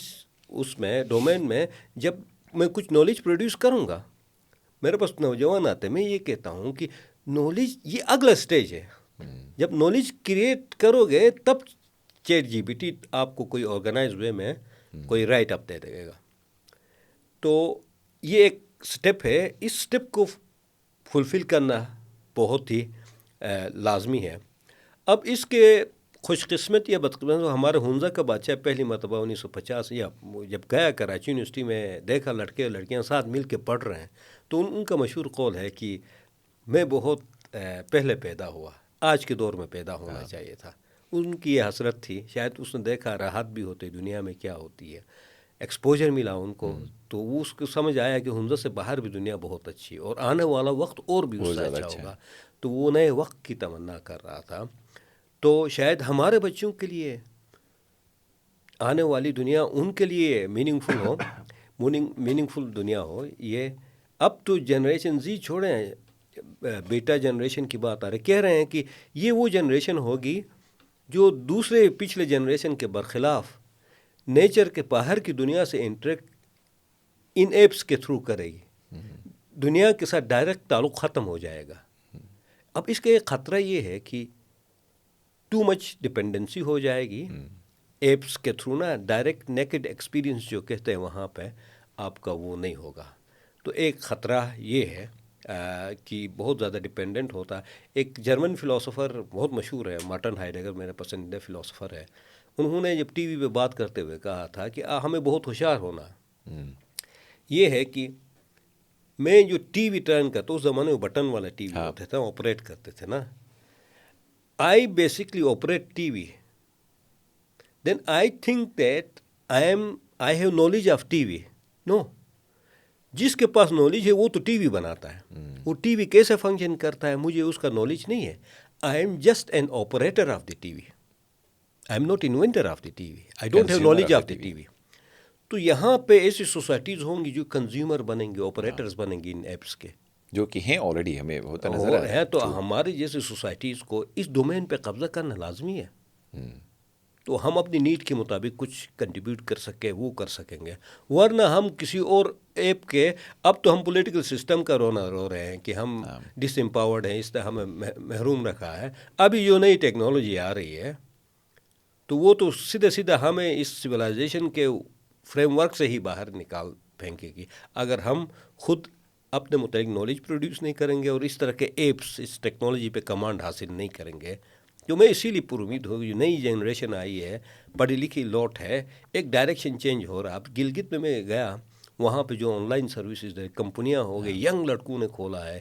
اس میں ڈومین میں جب میں کچھ نالج پروڈیوس کروں گا. میرے پاس نوجوان آتے, میں یہ کہتا ہوں کہ نالج یہ اگلا سٹیج ہے. جب نالج کریٹ کرو گے تب چیٹ جی پی ٹی آپ کو کوئی آرگنائز وے میں کوئی رائٹ اپ دے دے گا. تو یہ ایک سٹیپ ہے, اس سٹیپ کو فلفل کرنا بہت ہی لازمی ہے. اب اس کے خوش قسمت یا بدقسمت, ہمارے ہنزا کا بادشاہ پہلی مرتبہ 1950 یا جب گیا کراچی یونیورسٹی میں, دیکھا لڑکے اور لڑکیاں ساتھ مل کے پڑھ رہے ہیں, تو ان کا مشہور قول ہے کہ میں بہت پہلے پیدا ہوا, آج کے دور میں پیدا ہونا چاہیے تھا. ان کی یہ حسرت تھی, شاید اس نے دیکھا راحت بھی ہوتی دنیا میں کیا ہوتی ہے, ایکسپوجر ملا ان کو, تو وہ اس کو سمجھ آیا کہ ہنزا سے باہر بھی دنیا بہت اچھی ہے اور آنے والا وقت اور بھی اس سے اچھا ہوگا. تو وہ نئے وقت کی تمنا کر رہا تھا. تو شاید ہمارے بچوں کے لیے آنے والی دنیا ان کے لیے میننگ فل ہو, میننگ فل دنیا ہو. یہ اب تو جنریشن زی چھوڑیں, بیٹا جنریشن کی بات آ رہی, کہہ رہے ہیں کہ یہ وہ جنریشن ہوگی جو دوسرے پچھلے جنریشن کے برخلاف نیچر کے باہر کی دنیا سے انٹریکٹ ان ایپس کے تھرو کرے گی. دنیا کے ساتھ ڈائریکٹ تعلق ختم ہو جائے گا. اب اس کا ایک خطرہ یہ ہے کہ ٹو مچ ڈپینڈنسی ہو جائے گی ایپس کے تھرو نا, ڈائریکٹ نیکڈ ایکسپیرینس جو کہتے ہیں وہاں پہ آپ کا وہ نہیں ہوگا. تو ایک خطرہ یہ ہے کہ بہت زیادہ ڈپینڈنٹ ہوتا. ایک جرمن فلاسفر بہت مشہور ہے, مارٹن ہائیڈگر, میرے پسندیدہ فلاسفر ہے. انہوں نے جب ٹی وی پہ بات کرتے ہوئے کہا تھا کہ ہمیں بہت ہوشیار ہونا یہ ہے کہ میں جو ٹی وی ٹرن کرتا, اس زمانے میں بٹن والا ٹی وی ہوتے تھے, آپریٹ کرتے تھے نا, I basically operate TV. Then I think that I have knowledge of TV. No. جس کے پاس نالج ہے وہ تو ٹی وی بناتا ہے. وہ ٹی وی کیسے فنکشن کرتا ہے مجھے اس کا نالج نہیں ہے. I am just an operator of the TV. I am not inventor of the TV. I don't have knowledge of the TV. تو یہاں پہ ایسی سوسائٹیز ہوں گی جو کنزیومر بنیں گے, آپریٹرز بنیں گے ان ایپس کے, جو کہ ہیں آلریڈی, ہمیں ہوتا نظر آ رہا ہے. تو ہماری جیسی سوسائٹیز کو اس ڈومین پہ قبضہ کرنا لازمی ہے. تو ہم اپنی نیڈ کے مطابق کچھ کنٹریبیوٹ کر سکیں, وہ کر سکیں گے. ورنہ ہم کسی اور ایپ کے, اب تو ہم پولیٹیکل سسٹم کا رو رہے ہیں کہ ہم ڈس امپاورڈ ہیں, اس طرح ہمیں محروم رکھا ہے. ابھی جو نئی ٹیکنالوجی آ رہی ہے تو وہ تو سیدھا ہمیں اس سویلائزیشن کے فریم ورک سے ہی باہر نکال پھینکے گی اگر ہم خود اپنے متعلق نالج پروڈیوس نہیں کریں گے اور اس طرح کے ایپس اس ٹیکنالوجی پہ کمانڈ حاصل نہیں کریں گے. جو میں اسی لیے پر امید ہوں جو نئی جنریشن آئی ہے, پڑھی لکھی لوٹ ہے, ایک ڈائریکشن چینج ہو رہا. اب گلگت میں گیا, وہاں پہ جو آن لائن سروسز کمپنیاں ہو گئی, ینگ لڑکوں نے کھولا ہے,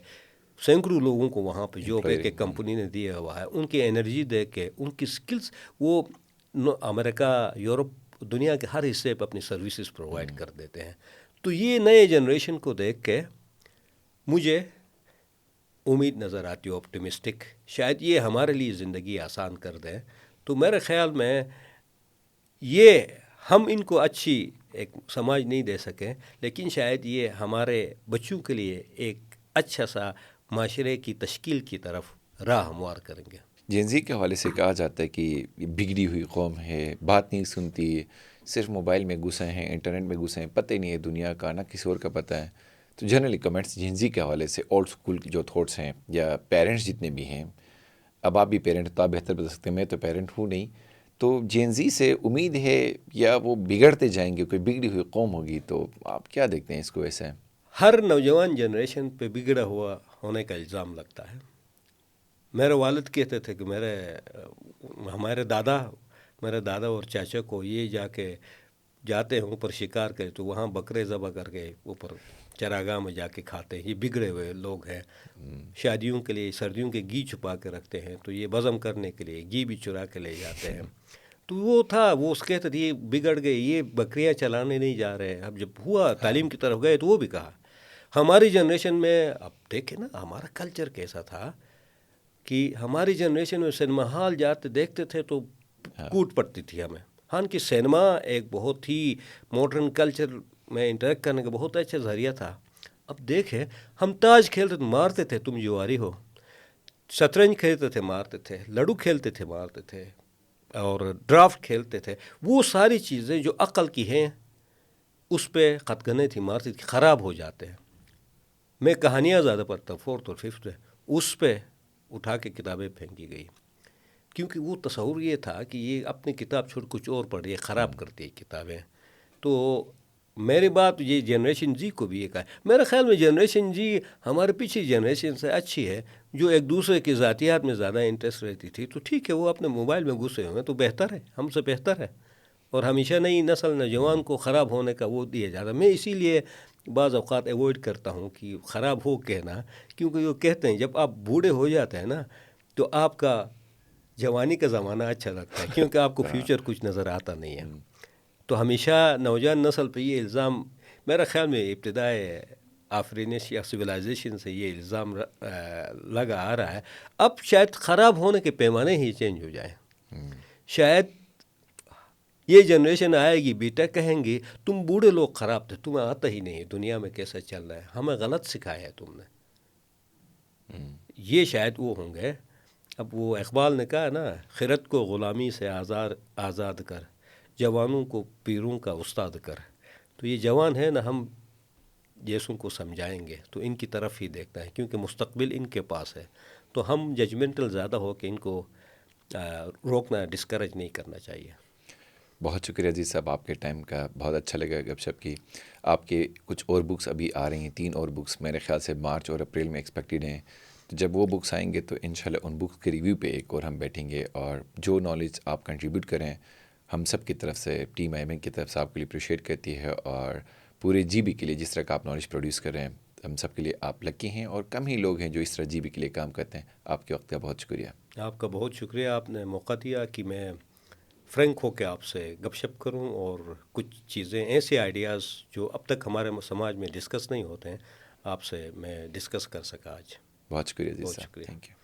سینکڑوں لوگوں کو وہاں پہ جاب ایک کمپنی نے دیا ہوا ہے. ان کی انرجی دیکھ کے, ان کی سکلز, وہ امریکہ, یورپ, دنیا کے ہر حصے پہ اپنی سروسز پرووائڈ کر دیتے ہیں. تو یہ نئے جنریشن کو دیکھ کے مجھے امید نظر آتی ہے, آپٹیمسٹک. شاید یہ ہمارے لیے زندگی آسان کر دیں. تو میرے خیال میں یہ ہم ان کو اچھی ایک سماج نہیں دے سکیں, لیکن شاید یہ ہمارے بچوں کے لیے ایک اچھا سا معاشرے کی تشکیل کی طرف راہ ہموار کریں گے. جین زی کے حوالے سے کہا جاتا ہے کہ یہ بگڑی ہوئی قوم ہے, بات نہیں سنتی, صرف موبائل میں گھسے ہیں, انٹرنیٹ میں گھسے ہیں, پتہ ہی نہیں ہے دنیا کا, نہ کسی اور کا پتہ ہے. تو جنرلی کمنٹس جین زی کے حوالے سے اولڈ اسکول کے جو تھاٹس ہیں, یا پیرنٹس جتنے بھی ہیں, اب آپ بھی پیرنٹ تو آپ بہتر بتا سکتے ہیں, میں تو پیرنٹ ہوں نہیں, تو جین زی سے امید ہے یا وہ بگڑتے جائیں گے, کوئی بگڑی ہوئی قوم ہوگی, تو آپ کیا دیکھتے ہیں اس کو ایسا ہے؟ ہر نوجوان جنریشن پہ بگڑا ہوا ہونے کا الزام لگتا ہے. میرے والد کہتے تھے کہ میرے دادا اور چاچا کو یہ جاتے ہیں اوپر شکار کرے تو وہاں بکرے ذبح کر کے اوپر چراگاہ میں جا کے کھاتے ہیں. یہ بگڑے ہوئے لوگ ہیں. شادیوں کے لیے سردیوں کے گھی چھپا کے رکھتے ہیں, تو یہ بزم کرنے کے لیے گھی بھی چرا کے لے جاتے ہیں. تو وہ تھا, وہ اس کہتے تھے یہ بگڑ گئے, یہ بکریاں چلانے نہیں جا رہے. اب جب ہوا تعلیم کی طرف گئے تو وہ بھی کہا. ہماری جنریشن میں اب دیکھیں نا ہمارا کلچر کیسا تھا کہ ہماری جنریشن میں سنیما ہال جاتے دیکھتے تھے تو کوٹ پڑتی تھی ہمیں. ہاں کہ سینما ایک بہت ہی ماڈرن کلچر میں انٹریکٹ کرنے کا بہت اچھا ذریعہ تھا. اب دیکھیں ہم تاج کھیلتے تھے مارتے تھے تم جواری ہو, شطرنج کھیلتے تھے مارتے تھے, لڈو کھیلتے تھے مارتے تھے, اور ڈرافٹ کھیلتے تھے. وہ ساری چیزیں جو عقل کی ہیں اس پہ قطغنیں تھی, مارتی تھی, خراب ہو جاتے ہیں. میں کہانیاں زیادہ پڑھتا ہوں 4th اور 5th میں, اس پہ اٹھا کے کتابیں پھینکی گئی, کیونکہ وہ تصور یہ تھا کہ یہ اپنی کتاب چھوڑ کچھ اور پڑھ رہی ہے, خراب کرتی ہے کتابیں. تو میری بات یہ جنریشن جی کو بھی یہ کہا ہے. میرے خیال میں جنریشن جی ہمارے پیچھے جنریشن سے اچھی ہے, جو ایک دوسرے کی ذاتیات میں زیادہ انٹرسٹ رہتی تھی. تو ٹھیک ہے, وہ اپنے موبائل میں گھسے ہوئے تو بہتر ہے, ہم سے بہتر ہے. اور ہمیشہ نئی نسل نوجوان کو خراب ہونے کا وہ دیا جاتا ہے. میں اسی لیے بعض اوقات ایوائڈ کرتا ہوں کہ خراب ہو کہنا, کیونکہ وہ کہتے ہیں جب آپ بوڑھے ہو جاتے ہیں نا تو آپ کا جوانی کا زمانہ اچھا لگتا ہے, کیونکہ آپ کو فیوچر کچھ نظر آتا نہیں ہے. تو ہمیشہ نوجوان نسل پہ یہ الزام میرا خیال میں ابتدائے آفرینش یا سویلائزیشن سے یہ الزام لگا آ رہا ہے. اب شاید خراب ہونے کے پیمانے ہی چینج ہو جائیں. شاید یہ جنریشن آئے گی, بیٹا کہیں گی تم بوڑھے لوگ خراب تھے, تمہیں آتا ہی نہیں دنیا میں کیسا چل رہا ہے, ہمیں غلط سکھایا ہے تم نے. یہ شاید وہ ہوں گے. اب وہ اقبال نے کہا نا, خرد کو غلامی سے آزاد کر, جوانوں کو پیروں کا استاد کر. تو یہ جوان ہے نا, ہم جیسوں کو سمجھائیں گے تو ان کی طرف ہی دیکھتا ہے, کیونکہ مستقبل ان کے پاس ہے. تو ہم ججمنٹل زیادہ ہو کہ ان کو روکنا, ڈسکریج نہیں کرنا چاہیے. بہت شکریہ عزیز صاحب آپ کے ٹائم کا, بہت اچھا لگا گپ شپ کی. آپ کے کچھ اور بکس ابھی آ رہی ہیں, 3 اور بکس میرے خیال سے مارچ اور اپریل میں ایکسپیکٹڈ ہیں. تو جب وہ بکس آئیں گے تو انشاءاللہ ان بکس کے ریویو پہ ایک اور ہم بیٹھیں گے, اور جو نالج آپ کنٹریبیوٹ کریں ہم سب کی طرف سے, ٹیم آئی کی طرف سے آپ کے لیے اپریشیٹ کرتی ہے, اور پورے جی بی کے لیے جس طرح کا آپ نالج پروڈیوس کر رہے ہیں ہم سب کے لیے آپ لکی ہیں, اور کم ہی لوگ ہیں جو اس طرح جی بی کے لیے کام کرتے ہیں. آپ کے وقت کا بہت شکریہ. آپ کا بہت شکریہ, آپ نے موقع دیا کہ میں فرینک ہو کے آپ سے گپ شپ کروں, اور کچھ چیزیں ایسے آئیڈیاز جو اب تک ہمارے سماج میں ڈسکس نہیں ہوتے ہیں آپ سے میں ڈسکس کر سکا آج. بہت شکریہ عزیز بہت صاحب, شکریہ. Thank you.